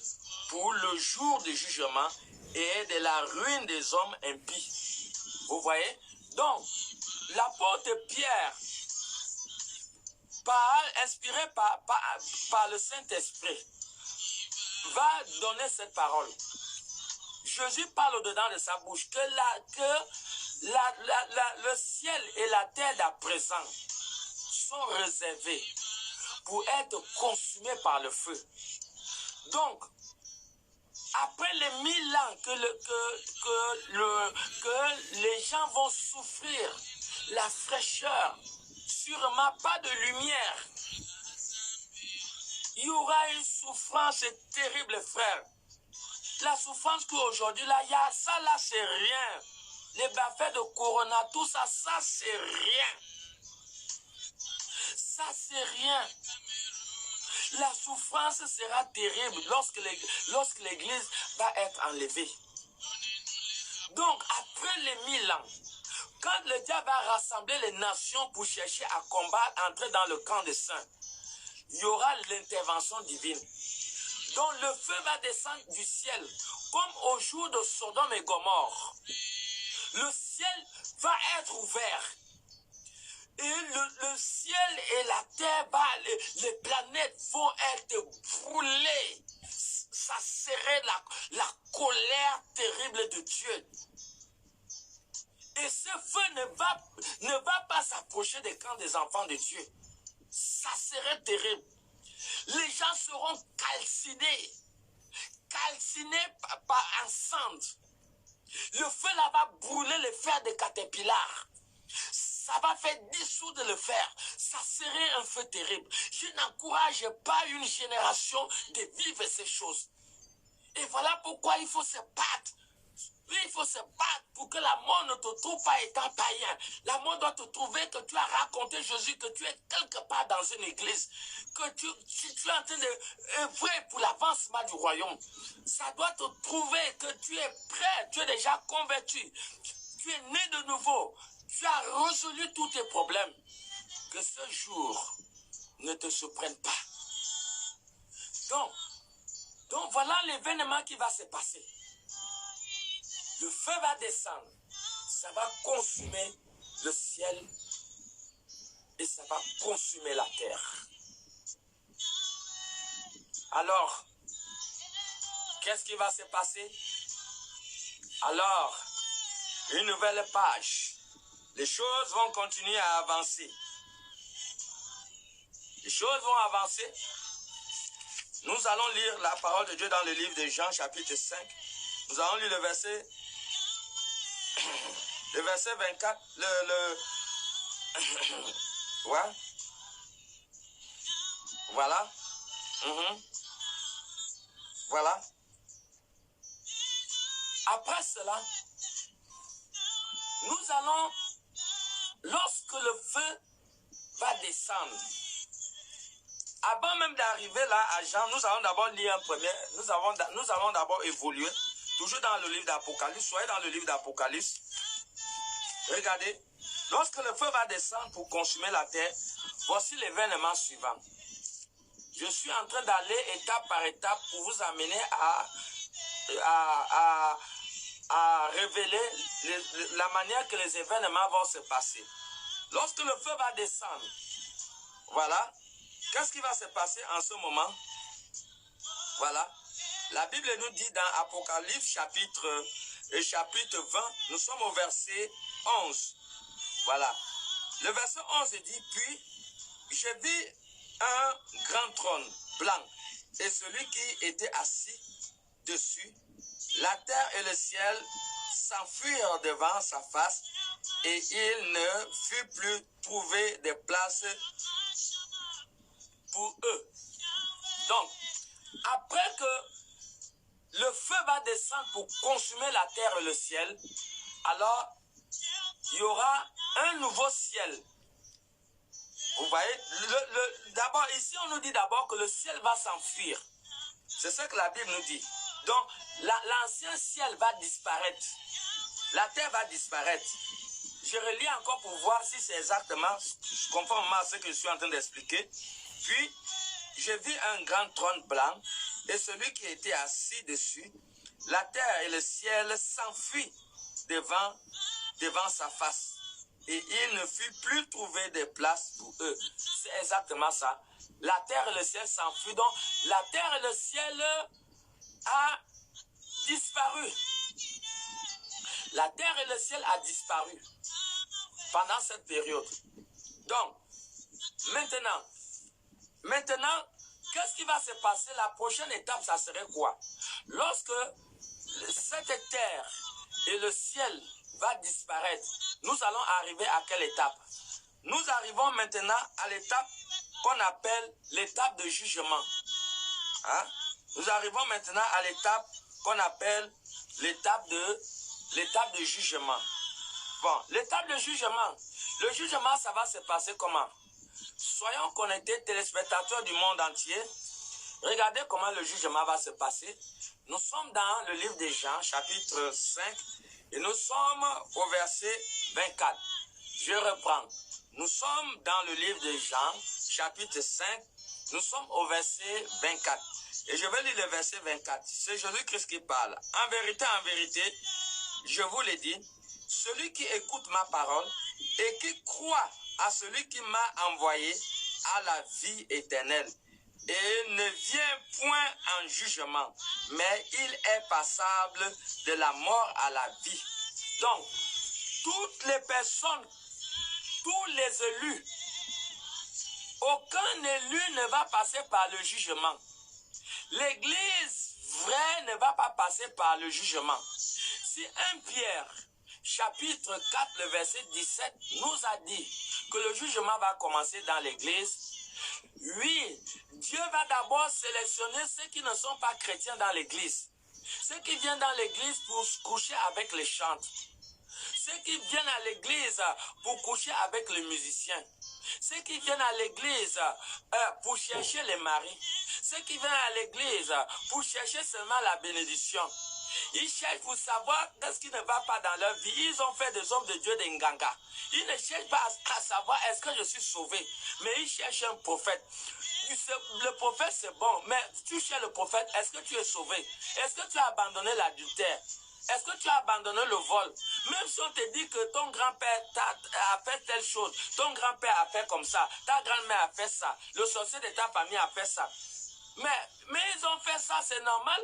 pour le jour du jugement et de la ruine des hommes impies. Vous voyez? Donc, l'apôtre Pierre, inspiré par le Saint-Esprit, va donner cette parole. Jésus parle au-dedans de sa bouche que le ciel et la terre d'à présent sont réservés pour être consumés par le feu. Donc, après les 1000 ans que les gens vont souffrir la fraîcheur, sûrement pas de lumière, il y aura une souffrance terrible, frère. La souffrance qu'aujourd'hui, là, il y a ça, là, c'est rien. Les bienfaits de Corona, tout ça, ça, c'est rien. Ça, c'est rien. La souffrance sera terrible lorsque l'Église va être enlevée. Donc, après les 1000 ans, quand le diable va rassembler les nations pour chercher à combattre, entrer dans le camp des saints, il y aura l'intervention divine. Donc, le feu va descendre du ciel, comme au jour de Sodome et Gomorrhe. Le ciel va être ouvert. Et le ciel et la terre, les planètes vont être brûlées. Ça serait la colère terrible de Dieu. Et ce feu ne va pas s'approcher des camps des enfants de Dieu. Ça serait terrible. Les gens seront calcinés par incendie. Le feu là va brûler les fers de caterpillar. Ça va faire dissoudre le fer. Ça serait un feu terrible. Je n'encourage pas une génération de vivre ces choses. Et voilà pourquoi il faut se battre. Il faut se battre pour que la mort ne te trouve pas étant païen. La mort doit te trouver que tu as raconté Jésus, que tu es quelque part dans une église, que tu es en train d'œuvrer pour l'avancement du royaume. Ça doit te trouver que tu es prêt, tu es déjà converti, tu es né de nouveau, tu as résolu tous tes problèmes. Que ce jour ne te surprenne pas. Donc voilà l'événement qui va se passer. Le feu va descendre, ça va consumer le ciel et ça va consumer la terre. Alors, qu'est-ce qui va se passer? Alors, une nouvelle page. Les choses vont continuer à avancer. Les choses vont avancer. Nous allons lire la parole de Dieu dans le livre de Jean, chapitre 5. Nous allons lire le verset 24, ouais. Voilà. Voilà. Après cela, nous allons, lorsque le feu va descendre, avant même d'arriver là à Jean, nous allons d'abord lire un premier, nous allons d'abord évoluer, toujours dans le livre d'Apocalypse, soyez dans le livre d'Apocalypse. Regardez, lorsque le feu va descendre pour consumer la terre, voici l'événement suivant. Je suis en train d'aller étape par étape pour vous amener à à révéler la manière que les événements vont se passer. Lorsque le feu va descendre, voilà, qu'est-ce qui va se passer en ce moment? Voilà, la Bible nous dit dans Apocalypse chapitre 20, nous sommes au verset 11. Voilà, le verset 11 dit, puis je vis un grand trône blanc et celui qui était assis dessus. La terre et le ciel s'enfuirent devant sa face et il ne fut plus trouvé de place pour eux. Donc, après que le feu va descendre pour consumer la terre et le ciel, alors il y aura un nouveau ciel. Vous voyez, d'abord, ici on nous dit d'abord que le ciel va s'enfuir. C'est ce que la Bible nous dit. Donc, l'ancien ciel va disparaître. La terre va disparaître. Je relis encore pour voir si c'est exactement conformément à ce que je suis en train d'expliquer. Puis, je vis un grand trône blanc et celui qui était assis dessus. La terre et le ciel s'enfuient devant sa face. Et il ne fut plus trouvé de place pour eux. C'est exactement ça. La terre et le ciel s'enfuient. Donc, la terre et le ciel a disparu. La terre et le ciel a disparu pendant cette période. Donc, maintenant, qu'est-ce qui va se passer? La prochaine étape, ça serait quoi? Lorsque cette terre et le ciel va disparaître, nous allons arriver à quelle étape? Nous arrivons maintenant à l'étape qu'on appelle l'étape de jugement. Hein? Nous arrivons maintenant à l'étape qu'on appelle l'étape de jugement. Bon, l'étape de jugement. Le jugement, ça va se passer comment? Soyons connectés, téléspectateurs du monde entier. Regardez comment le jugement va se passer. Nous sommes dans le livre des Jean, chapitre 5, et nous sommes au verset 24. Je reprends. Nous sommes dans le livre de Jean, chapitre 5, nous sommes au verset 24. Et je vais lire le verset 24. C'est Jésus-Christ qui parle. En vérité, je vous l'ai dit, celui qui écoute ma parole et qui croit à celui qui m'a envoyé a la vie éternelle. Et ne vient point en jugement, mais il est passable de la mort à la vie. Donc, toutes les personnes, tous les élus, aucun élu ne va passer par le jugement. L'église vraie ne va pas passer par le jugement. Si 1 Pierre, chapitre 4, le verset 17, nous a dit que le jugement va commencer dans l'église, oui, Dieu va d'abord sélectionner ceux qui ne sont pas chrétiens dans l'église. Ceux qui viennent dans l'église pour se coucher avec les chantres. Ceux qui viennent à l'église pour coucher avec les musiciens. Ceux qui viennent à l'église pour chercher les maris. Ceux qui viennent à l'église pour chercher seulement la bénédiction. Ils cherchent pour savoir ce qui ne va pas dans leur vie. Ils ont fait des hommes de Dieu des Nganga. Ils ne cherchent pas à savoir est-ce que je suis sauvé. Mais ils cherchent un prophète. Le prophète c'est bon, mais tu cherches le prophète, est-ce que tu es sauvé? Est-ce que tu as abandonné l'adultère? Est-ce que tu as abandonné le vol? Même si on te dit que ton grand-père a fait telle chose, ton grand-père a fait comme ça, ta grand-mère a fait ça, le sorcier de ta famille a fait ça. Mais ils ont fait ça, c'est normal.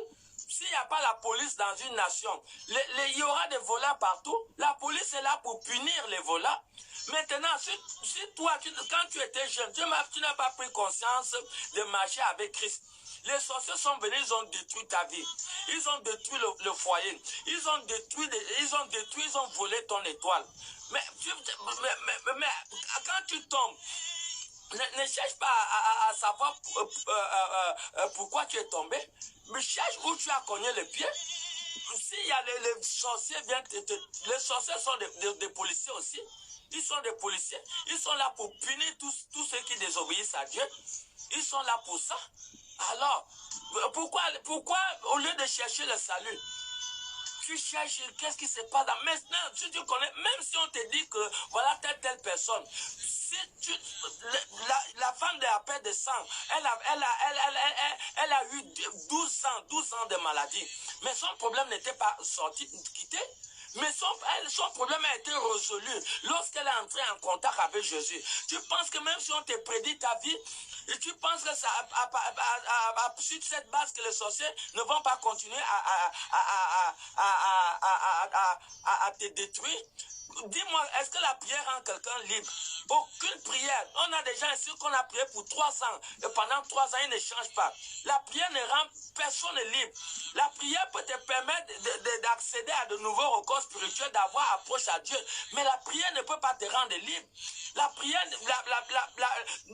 S'il n'y a pas la police dans une nation, il y aura des voleurs partout. La police est là pour punir les voleurs. Maintenant, si toi, quand tu étais jeune, tu n'as pas pris conscience de marcher avec Christ. Les sorciers sont venus, ils ont détruit ta vie. Ils ont détruit le foyer. Ils ont volé ton étoile. Mais quand tu tombes, ne cherche pas à savoir pourquoi tu es tombé, mais cherche où tu as cogné les pieds. S'il y a les sorciers viennent les sorciers sont des policiers aussi. Ils sont des policiers. Ils sont là pour punir tous ceux qui désobéissent à Dieu. Ils sont là pour ça. Alors, pourquoi au lieu de chercher le salut, tu cherches qu'est-ce qui se passe. Maintenant, si tu connais, même si on te dit que voilà telle personne, si tu, la femme de la paix de sang, elle a eu 12 ans de maladie, mais son problème n'était pas sorti, quitté. Mais son problème a été résolu lorsqu'elle est entrée en contact avec Jésus. Tu penses que même si on te prédit ta vie, et tu penses que ça, sur cette base que les sorciers ne vont pas continuer à te détruire? Dis-moi, est-ce que la prière rend quelqu'un libre? Aucune prière. On a des gens ici qu'on a prié pour 3 ans. Et pendant 3 ans, ils ne changent pas. La prière ne rend personne libre. La prière peut te permettre d'accéder à de nouveaux records spirituels, d'avoir approche à Dieu. Mais la prière ne peut pas te rendre libre. La prière,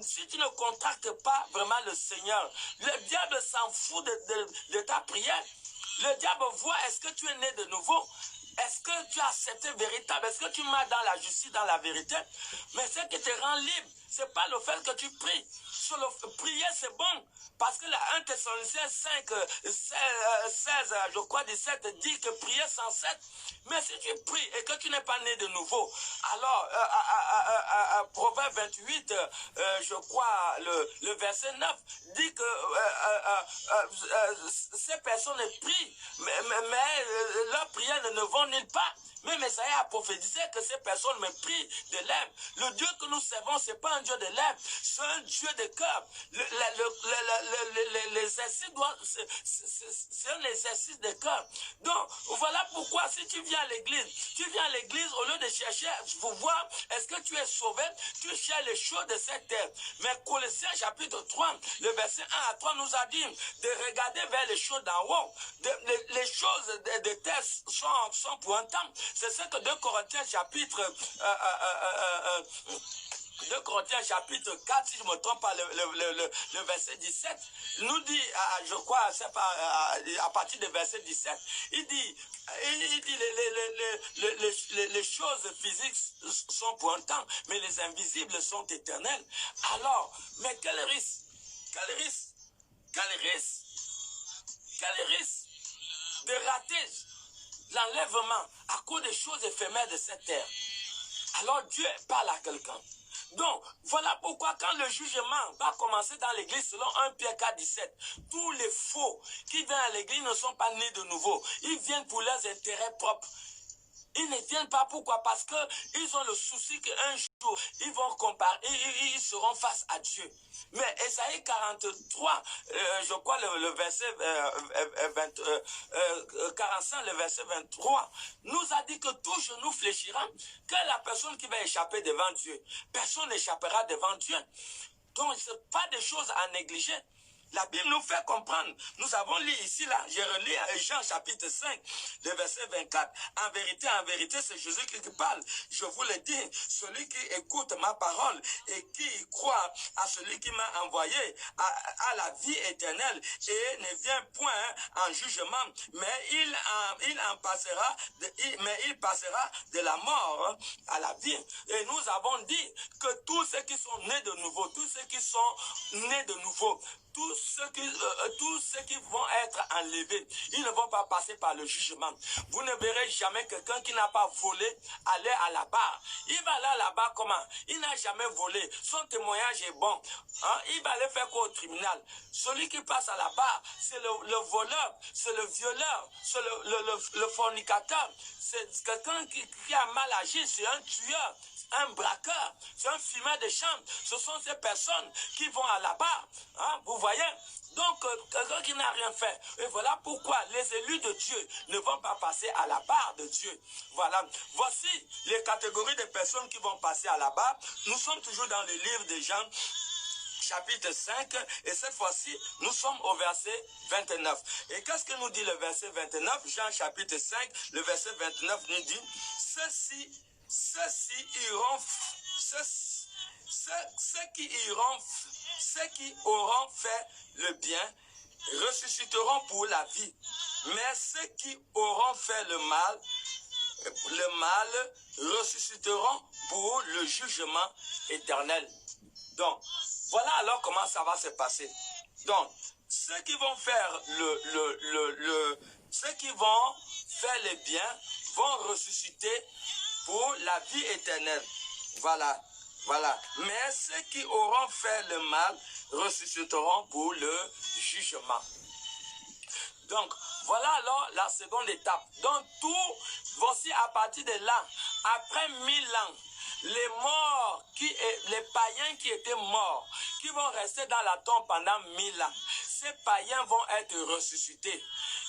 si tu ne contactes pas vraiment le Seigneur, le diable s'en fout de ta prière. Le diable voit, est-ce que tu es né de nouveau? Est-ce que tu as accepté véritable? Est-ce que tu marches dans la justice, dans la vérité? Mais ce qui te rend libre, ce n'est pas le fait que tu pries. Prier, c'est bon. Parce que la 1 Thessaloniciens 5, 16, je crois 17, dit que prier sans cesse. Mais si tu pries et que tu n'es pas né de nouveau, alors, Proverbe 28, je crois, le verset 9, dit que ces personnes prient, mais leurs prières ne vont nulle part. Même Esaïe a prophétisé que ces personnes me prient de lèvres. Le Dieu que nous servons, ce n'est pas un Dieu de lèvres, c'est un Dieu de cœur. L'exercice c'est un exercice de cœur. Donc, voilà pourquoi si tu viens à l'église, au lieu de chercher, vous voir, est-ce que tu es sauvé, tu cherches les choses de cette terre. Mais Colossiens chapitre 3, le verset 1 à 3 nous a dit de regarder vers les choses d'en haut. Les choses de terre sont pour un temps. C'est ce que 2 Corinthiens chapitre 4, si je ne me trompe pas, le verset 17, nous dit, je crois, à partir du verset 17, il dit les choses physiques sont pour un temps, mais les invisibles sont éternels. Alors, mais quel risque de rater l'enlèvement à cause des choses éphémères de cette terre. Alors Dieu parle à quelqu'un. Donc, voilà pourquoi quand le jugement va commencer dans l'église, selon 1 Pierre 4, 17, tous les faux qui viennent à l'église ne sont pas nés de nouveau. Ils viennent pour leurs intérêts propres. Ils ne viennent pas, pourquoi? Parce qu'ils ont le souci qu'un jour, ils vont comparer, ils seront face à Dieu. Mais Esaïe 43, je crois le verset 45, le verset 23, nous a dit que tout genou fléchira, que la personne qui va échapper devant Dieu, personne n'échappera devant Dieu. Donc, ce n'est pas des choses à négliger. La Bible nous fait comprendre. Nous avons lu ici, là, je relis Jean chapitre 5, le verset 24. En vérité, c'est Jésus qui parle. Je vous le dis, celui qui écoute ma parole et qui croit à celui qui m'a envoyé à la vie éternelle et ne vient point en jugement, mais il passera de la mort à la vie. Et nous avons dit que tous ceux qui sont nés de nouveau, tous ceux qui vont être enlevés, ils ne vont pas passer par le jugement. Vous ne verrez jamais quelqu'un qui n'a pas volé aller à la barre. Il va aller à la barre comment? Il n'a jamais volé. Son témoignage est bon. Hein? Il va aller faire quoi au tribunal? Celui qui passe à la barre, c'est le voleur, c'est le violeur, c'est le fornicateur. C'est quelqu'un qui a mal agi, c'est un tueur, un braqueur, c'est un fumeur de chambre. Ce sont ces personnes qui vont à la barre. Hein? Vous voyez? Donc, quelqu'un qui n'a rien fait. Et voilà pourquoi les élus de Dieu ne vont pas passer à la barre de Dieu. Voilà. Voici les catégories de personnes qui vont passer à la barre. Nous sommes toujours dans le livre de Jean, chapitre 5, et cette fois-ci, nous sommes au verset 29. Et qu'est-ce que nous dit le verset 29? Jean chapitre 5, le verset 29 nous dit, ceux qui auront fait le bien ressusciteront pour la vie, mais ceux qui auront fait le mal ressusciteront pour le jugement éternel. Donc, voilà alors comment ça va se passer. Donc, ceux qui vont faire ceux qui vont faire le bien vont ressusciter pour la vie éternelle. Voilà, voilà. Mais ceux qui auront fait le mal ressusciteront pour le jugement. Donc, voilà alors la seconde étape. Donc, tout, voici à partir de là, après 1000 ans, les morts, les païens qui étaient morts, qui vont rester dans la tombe pendant 1000 ans, ces païens vont être ressuscités.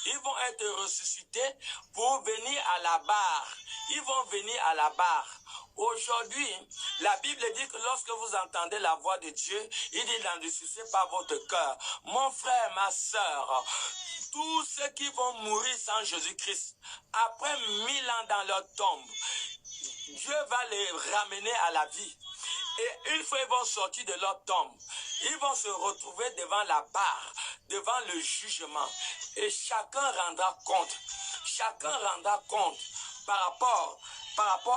Ils vont être ressuscités pour venir à la barre. Ils vont venir à la barre. Aujourd'hui, la Bible dit que lorsque vous entendez la voix de Dieu, il dit n'endurcissez pas votre cœur. Mon frère, ma soeur, tous ceux qui vont mourir sans Jésus-Christ, après 1000 ans dans leur tombe, Dieu va les ramener à la vie. Et une fois ils vont sortir de leur tombe, ils vont se retrouver devant la barre, devant le jugement. Et chacun rendra compte. Chacun rendra compte par rapport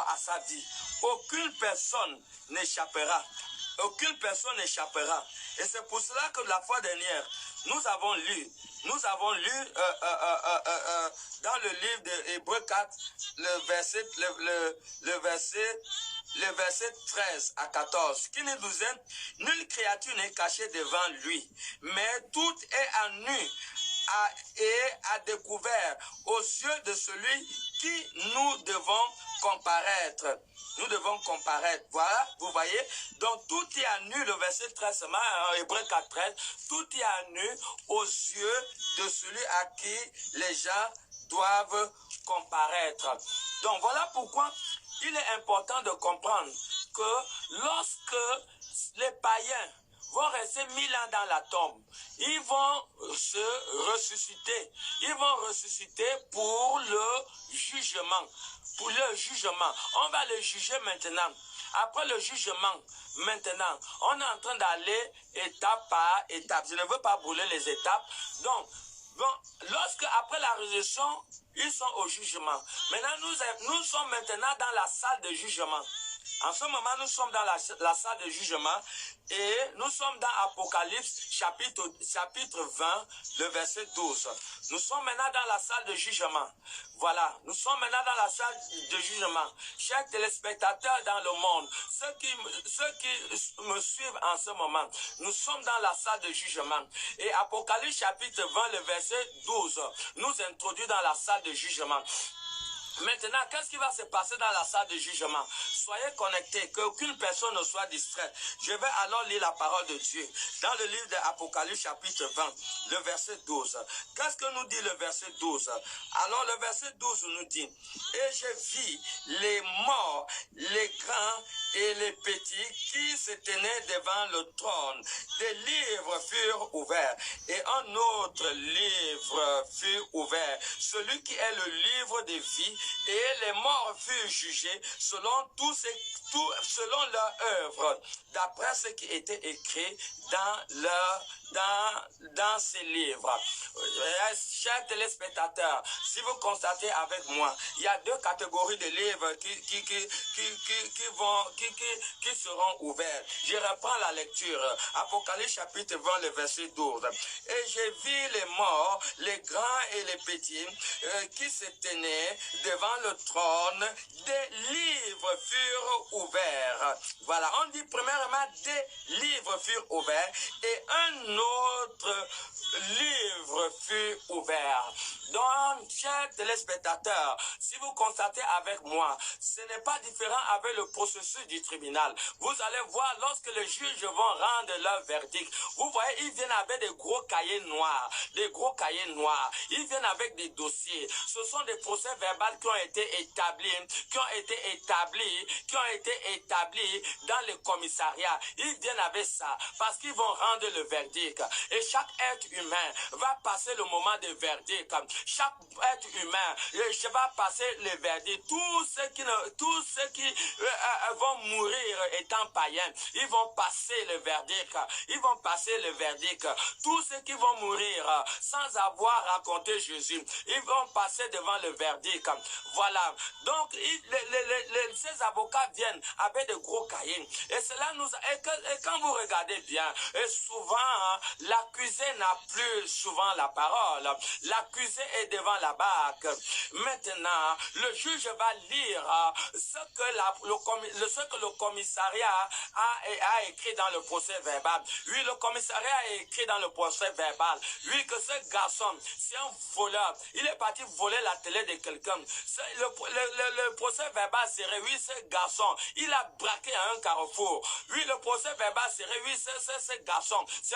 à sa vie. Aucune personne n'échappera. Aucune personne n'échappera. Et c'est pour cela que la fois dernière, nous avons lu dans le livre d'Hébreux 4, le verset 13 à 14, qui nous dit, nulle créature n'est cachée devant lui, mais tout est à nu et à découvert aux yeux de celui qui nous devons comparaître. Nous devons comparaître. Voilà, vous voyez. Donc, tout est à nu, le verset 13, Hébreux 4, 13. Tout est à nu aux yeux de celui à qui les gens doivent comparaître. Donc, voilà pourquoi il est important de comprendre que lorsque les païens vont rester 1000 ans dans la tombe, ils vont se ressusciter. Ils vont ressusciter pour le jugement. Pour le jugement. On va le juger maintenant. Après le jugement, maintenant, on est en train d'aller étape par étape. Je ne veux pas brûler les étapes. Donc, lorsque, après la résurrection, ils sont au jugement. Maintenant, nous sommes maintenant dans la salle de jugement. En ce moment, nous sommes dans la salle de jugement et nous sommes dans Apocalypse chapitre 20, le verset 12. Nous sommes maintenant dans la salle de jugement. Voilà, nous sommes maintenant dans la salle de jugement. Chers téléspectateurs dans le monde, ceux qui me suivent en ce moment, nous sommes dans la salle de jugement. Et Apocalypse chapitre 20, le verset 12, nous introduit dans la salle de jugement. Maintenant, qu'est-ce qui va se passer dans la salle de jugement? Soyez connectés, qu'aucune personne ne soit distraite. Je vais alors lire la parole de Dieu. Dans le livre de Apocalypse chapitre 20, le verset 12. Qu'est-ce que nous dit le verset 12? Alors le verset 12 nous dit, et je vis les morts, les grands et les petits qui se tenaient devant le trône. Des livres furent ouverts et un autre livre fut ouvert, celui qui est le livre de vie, et les morts furent jugés selon selon leur œuvre, d'après ce qui était écrit dans ces livres. Chers téléspectateurs, si vous constatez avec moi, il y a deux catégories de livres qui seront ouverts. Je reprends la lecture. Apocalypse chapitre 20, le verset 12. Et j'ai vu les morts, les grands et les petits, qui se tenaient devant le trône. Des livres furent ouverts. Voilà, on dit premièrement, des livres furent ouverts et un autre livre fut ouvert. Donc, chers téléspectateurs, si vous constatez avec moi, ce n'est pas différent avec le processus du tribunal. Vous allez voir, lorsque les juges vont rendre leur verdict, vous voyez, ils viennent avec des gros cahiers noirs, Ils viennent avec des dossiers. Ce sont des procès verbaux qui ont été établis dans les commissariats. Ils viennent avec ça parce qu'ils vont rendre le verdict. Et chaque être humain va passer le moment de verdict. Chaque être humain va passer le verdict. Tous ceux qui vont mourir étant païens, ils vont passer le verdict. Ils vont passer le verdict. Tous ceux qui vont mourir sans avoir raconté Jésus, ils vont passer devant le verdict. Voilà. Donc, ces avocats viennent avec de gros cahiers. Et cela nous... Et quand vous regardez bien, et souvent, l'accusé n'a plus souvent la parole. L'accusé est devant la barque. Maintenant, le juge va lire ce que le commissariat a écrit dans le procès verbal. Oui, le commissariat a écrit dans le procès verbal. Oui, que ce garçon, c'est un voleur. Il est parti voler la télé de quelqu'un. Le procès verbal serait, oui, ce garçon, il a braqué à un carrefour. Oui, le procès verbal serait, oui, ce garçon, c'est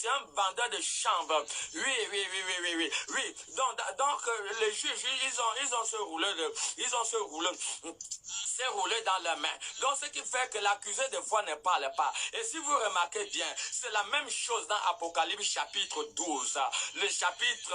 un vendeur de chanvre. Oui. Donc les juges, ils ont se roulé dans leurs mains. Donc, ce qui fait que l'accusé, des fois, ne parle pas. Et si vous remarquez bien, c'est la même chose dans Apocalypse chapitre 12. Le chapitre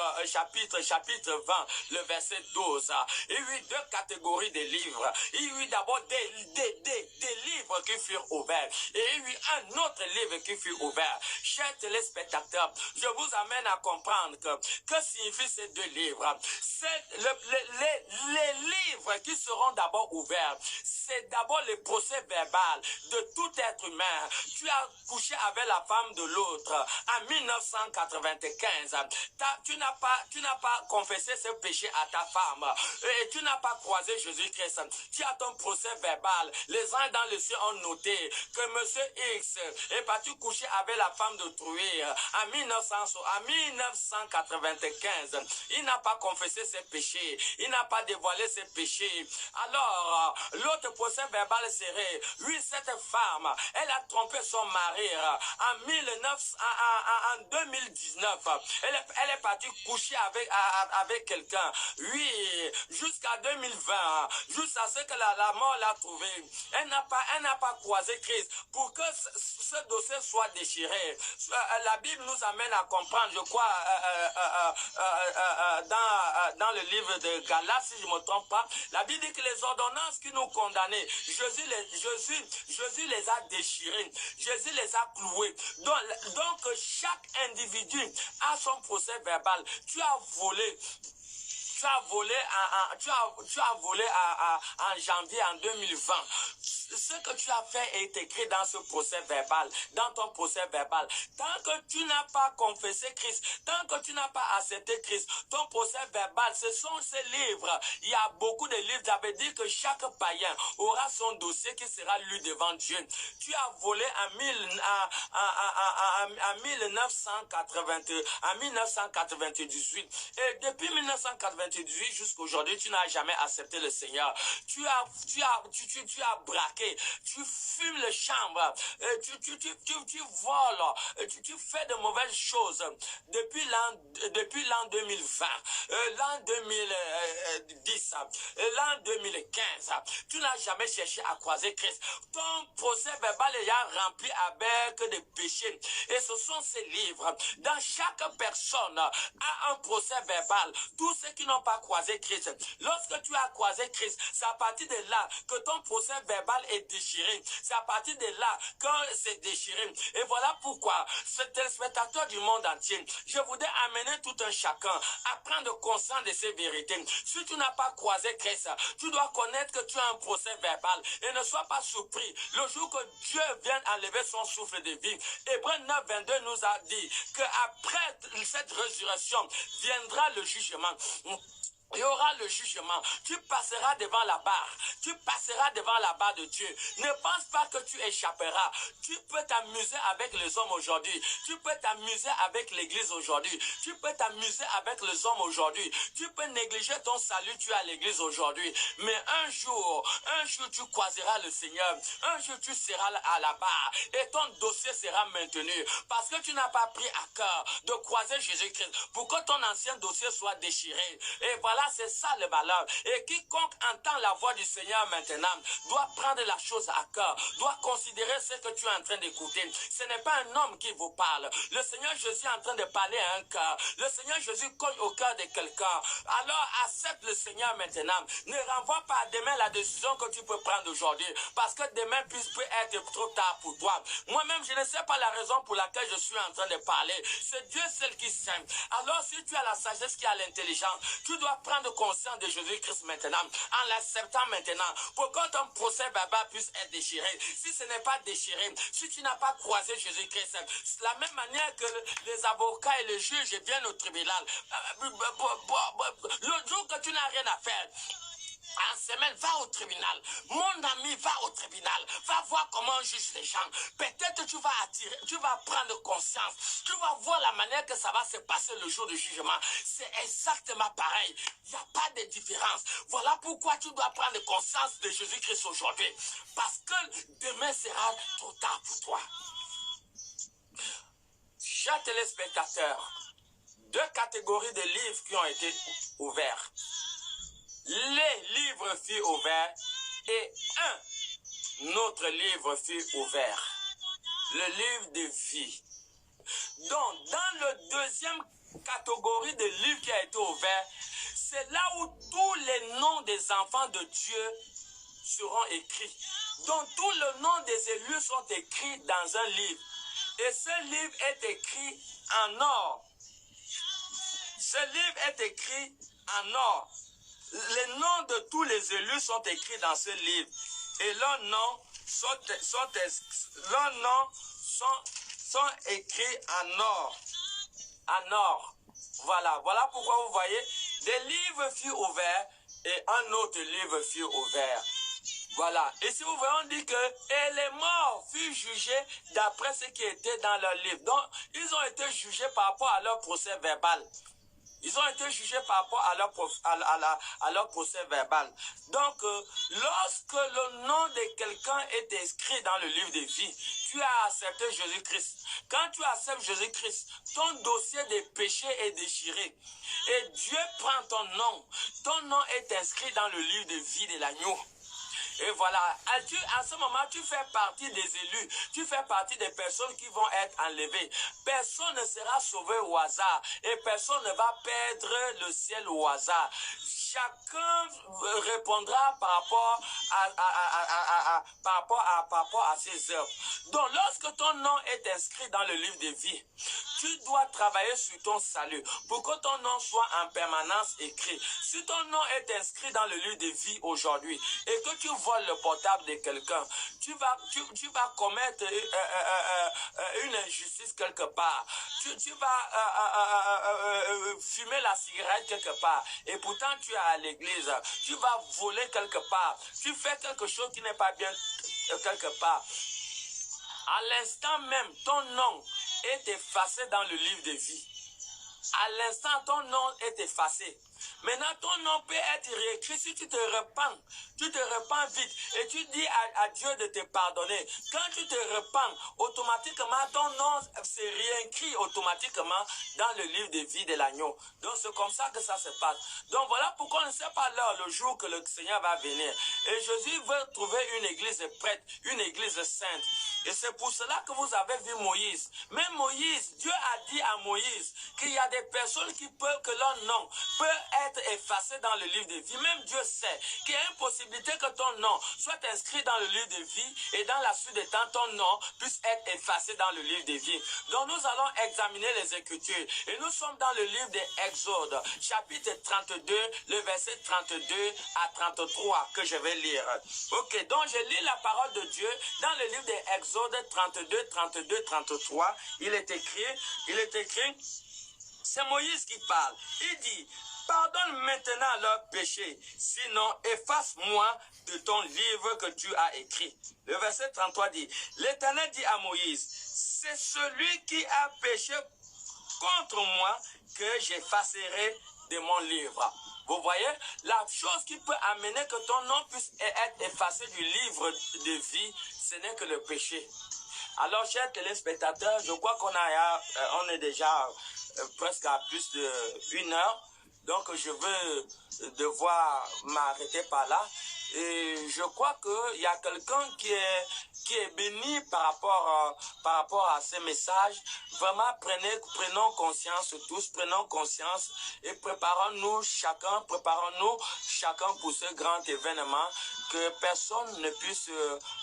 20, le verset 12. Il y a eu deux catégories de livres. Il y a eu d'abord des livres qui furent ouverts. Et il y a eu un autre livre qui fut ouvert. Chers téléspectateurs, je vous amène à comprendre que signifient ces deux livres. C'est les livres qui seront d'abord ouverts. C'est d'abord le procès verbal de tout être humain. Tu as couché avec la femme de l'autre en 1995. Tu n'as pas confessé ce péché à ta femme. Et tu n'as pas croisé Jésus-Christ. Tu as ton procès verbal. Les uns dans le ciel ont noté que monsieur X est parti coucher avec la femme d'autrui en 1995. Il n'a pas confessé ses péchés. Il n'a pas dévoilé ses péchés. Alors, l'autre procès verbal serait, oui, cette femme, elle a trompé son mari en 2019. Elle est partie coucher avec quelqu'un. Oui, jusqu'à 2020, jusqu'à ce que la mort l'a trouvé. Elle n'a pas croisé Christ. Pour que ce dossier soit déchiré, la Bible nous amène à comprendre, je crois, dans le livre de Galates, si je ne me trompe pas, la Bible dit que les ordonnances qui nous condamnaient, Jésus les a déchirées, Jésus les a clouées. Donc chaque individu a son procès verbal. Tu as volé en janvier en 2020. Ce que tu as fait est écrit dans ce procès verbal, dans ton procès verbal. Tant que tu n'as pas confessé Christ, tant que tu n'as pas accepté Christ, ton procès verbal, ce sont ces livres. Il y a beaucoup de livres. Ça veut dire que chaque païen aura son dossier qui sera lu devant Dieu. Tu as volé en 1998. Et depuis 1998 jusqu'à aujourd'hui, tu n'as jamais accepté le Seigneur. Tu as braqué, tu fumes le chambre, tu voles, tu fais de mauvaises choses depuis l'an 2020, l'an 2010, l'an 2015. Tu n'as jamais cherché à croiser Christ. Ton procès verbal est rempli avec des péchés. Et ce sont ces livres. Dans chaque personne a un procès verbal. Tous ceux qui n'ont pas croisé Christ. Lorsque tu as croisé Christ, c'est à partir de là que ton procès verbal est déchiré. C'est à partir de là que c'est déchiré. Et voilà pourquoi, ce téléspectateur du monde entier, je voudrais amener tout un chacun à prendre conscience de ces vérités. Si tu n'as pas croisé Christ, tu dois connaître que tu as un procès verbal. Et ne sois pas surpris. Le jour que Dieu vient enlever son souffle de vie, Hébreux 9, 22 nous a dit qu'après cette résurrection viendra le jugement. Il y aura le jugement. Tu passeras devant la barre. Tu passeras devant la barre de Dieu. Ne pense pas que tu échapperas. Tu peux t'amuser avec les hommes aujourd'hui. Tu peux t'amuser avec l'église aujourd'hui. Tu peux t'amuser avec les hommes aujourd'hui. Tu peux négliger ton salut, tu es à l'église aujourd'hui. Mais un jour, tu croiseras le Seigneur. Un jour, tu seras à la barre. Et ton dossier sera maintenu. Parce que tu n'as pas pris à cœur de croiser Jésus-Christ. Pour que ton ancien dossier soit déchiré. Et voilà Voilà, c'est ça le malheur. Et quiconque entend la voix du Seigneur maintenant doit prendre la chose à cœur, doit considérer ce que tu es en train d'écouter. Ce n'est pas un homme qui vous parle. Le Seigneur Jésus est en train de parler à un cœur. Le Seigneur Jésus cogne au cœur de quelqu'un. Alors accepte le Seigneur maintenant. Ne renvoie pas à demain la décision que tu peux prendre aujourd'hui, parce que demain peut être trop tard pour toi. Moi-même, je ne sais pas la raison pour laquelle je suis en train de parler. C'est Dieu seul qui sait. Alors si tu as la sagesse, qui a l'intelligence, tu dois prendre conscience de Jésus-Christ maintenant, en l'acceptant maintenant, pour que ton procès verbal puisse être déchiré. Si ce n'est pas déchiré, si tu n'as pas croisé Jésus-Christ, c'est la même manière que les avocats et les juges viennent au tribunal. Le jour que tu n'as rien à faire, en semaine, va au tribunal. Mon ami, va au tribunal. Va voir comment on juge les gens. Peut-être tu vas attirer, tu vas prendre conscience. Tu vas voir la manière que ça va se passer le jour du jugement. C'est exactement pareil. Il n'y a pas de différence. Voilà pourquoi tu dois prendre conscience de Jésus-Christ aujourd'hui. Parce que demain sera trop tard pour toi. Chers téléspectateurs, deux catégories de livres qui ont été ouverts. Les livres furent ouverts et un autre livre fut ouvert. Le livre de vie. Donc, dans le deuxième catégorie de livres qui a été ouvert, c'est là où tous les noms des enfants de Dieu seront écrits. Donc, tous les noms des élus sont écrits dans un livre. Et ce livre est écrit en or. Ce livre est écrit en or. Les noms de tous les élus sont écrits dans ce livre. Et leurs noms sont écrits en or. En or. Voilà pourquoi vous voyez, des livres furent ouverts et un autre livre fut ouvert. Voilà. Et si vous voyez, on dit que et les morts furent jugés d'après ce qui était dans leur livre. Donc, ils ont été jugés par rapport à leur procès verbal. Ils ont été jugés par rapport à leur procès verbal. Donc, lorsque le nom de quelqu'un est inscrit dans le livre de vie, tu as accepté Jésus-Christ. Quand tu acceptes Jésus-Christ, ton dossier de péché est déchiré. Et Dieu prend ton nom. Ton nom est inscrit dans le livre de vie de l'agneau. Et voilà, à ce moment, tu fais partie des élus, tu fais partie des personnes qui vont être enlevées. Personne ne sera sauvé au hasard et personne ne va perdre le ciel au hasard. Chacun répondra par rapport à ses œuvres. Donc, lorsque ton nom est inscrit dans le livre de vie, tu dois travailler sur ton salut pour que ton nom soit en permanence écrit. Si ton nom est inscrit dans le livre de vie aujourd'hui et que tu voles le portable de quelqu'un, tu vas commettre une injustice quelque part. Tu vas fumer la cigarette quelque part et pourtant tu es à l'église. Tu vas voler quelque part. Tu fais quelque chose qui n'est pas bien quelque part. À l'instant même, ton nom est effacé dans le livre de vie. À l'instant, ton nom est effacé. Maintenant, ton nom peut être réécrit si tu te repens vite et tu dis à Dieu de te pardonner. Quand tu te repens, automatiquement, ton nom se réécrit automatiquement dans le livre de vie de l'agneau. Donc, c'est comme ça que ça se passe. Donc, voilà pourquoi on ne sait pas l'heure, le jour que le Seigneur va venir. Et Jésus veut trouver une église prête, une église sainte. Et c'est pour cela que vous avez vu Moïse. Même Moïse, Dieu a dit à Moïse qu'il y a des personnes que leur nom peut être effacé dans le livre de vie. Même Dieu sait qu'il y a une possibilité que ton nom soit inscrit dans le livre de vie et dans la suite des temps, ton nom puisse être effacé dans le livre de vie. Donc nous allons examiner les Écritures. Et nous sommes dans le livre de Exode, chapitre 32, le verset 32 à 33 que je vais lire. Ok, donc je lis la parole de Dieu dans le livre de Exode 32, 32, 33. Il est écrit, c'est Moïse qui parle. Il dit, pardonne maintenant leurs péchés, sinon efface-moi de ton livre que tu as écrit. Le verset 33 dit, l'Éternel dit à Moïse, c'est celui qui a péché contre moi que j'effacerai de mon livre. Vous voyez, la chose qui peut amener que ton nom puisse être effacé du livre de vie, ce n'est que le péché. Alors, chers téléspectateurs, je crois qu'on est déjà presque à plus d'1 heure. Donc, je veux devoir m'arrêter par là. Et je crois qu'il y a quelqu'un qui est béni par rapport à ces messages. Vraiment, prenons conscience tous, prenons conscience et préparons-nous chacun pour ce grand événement, que personne ne puisse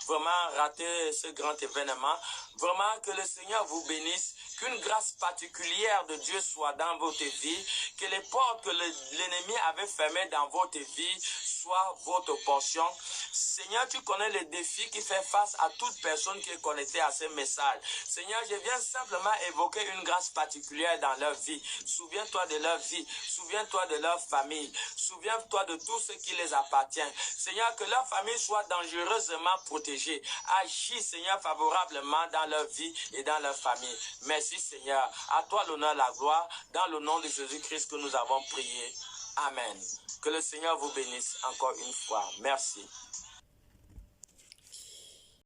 vraiment rater ce grand événement. Vraiment, que le Seigneur vous bénisse, qu'une grâce particulière de Dieu soit dans votre vie, que les portes que l'ennemi avait fermées dans votre vie soient votre portion. Seigneur, tu connais les défis qui fait face à toute personne qui est connectée à ce message. Seigneur, je viens simplement évoquer une grâce particulière dans leur vie. Souviens-toi de leur vie, souviens-toi de leur famille, souviens-toi de tout ce qui les appartient. Seigneur, que leur famille soit dangereusement protégée. Agis, Seigneur, favorablement dans leur vie et dans leur famille. Merci, Seigneur. À toi l'honneur, la gloire, dans le nom de Jésus-Christ que nous avons prié. Amen. Que le Seigneur vous bénisse encore une fois. Merci.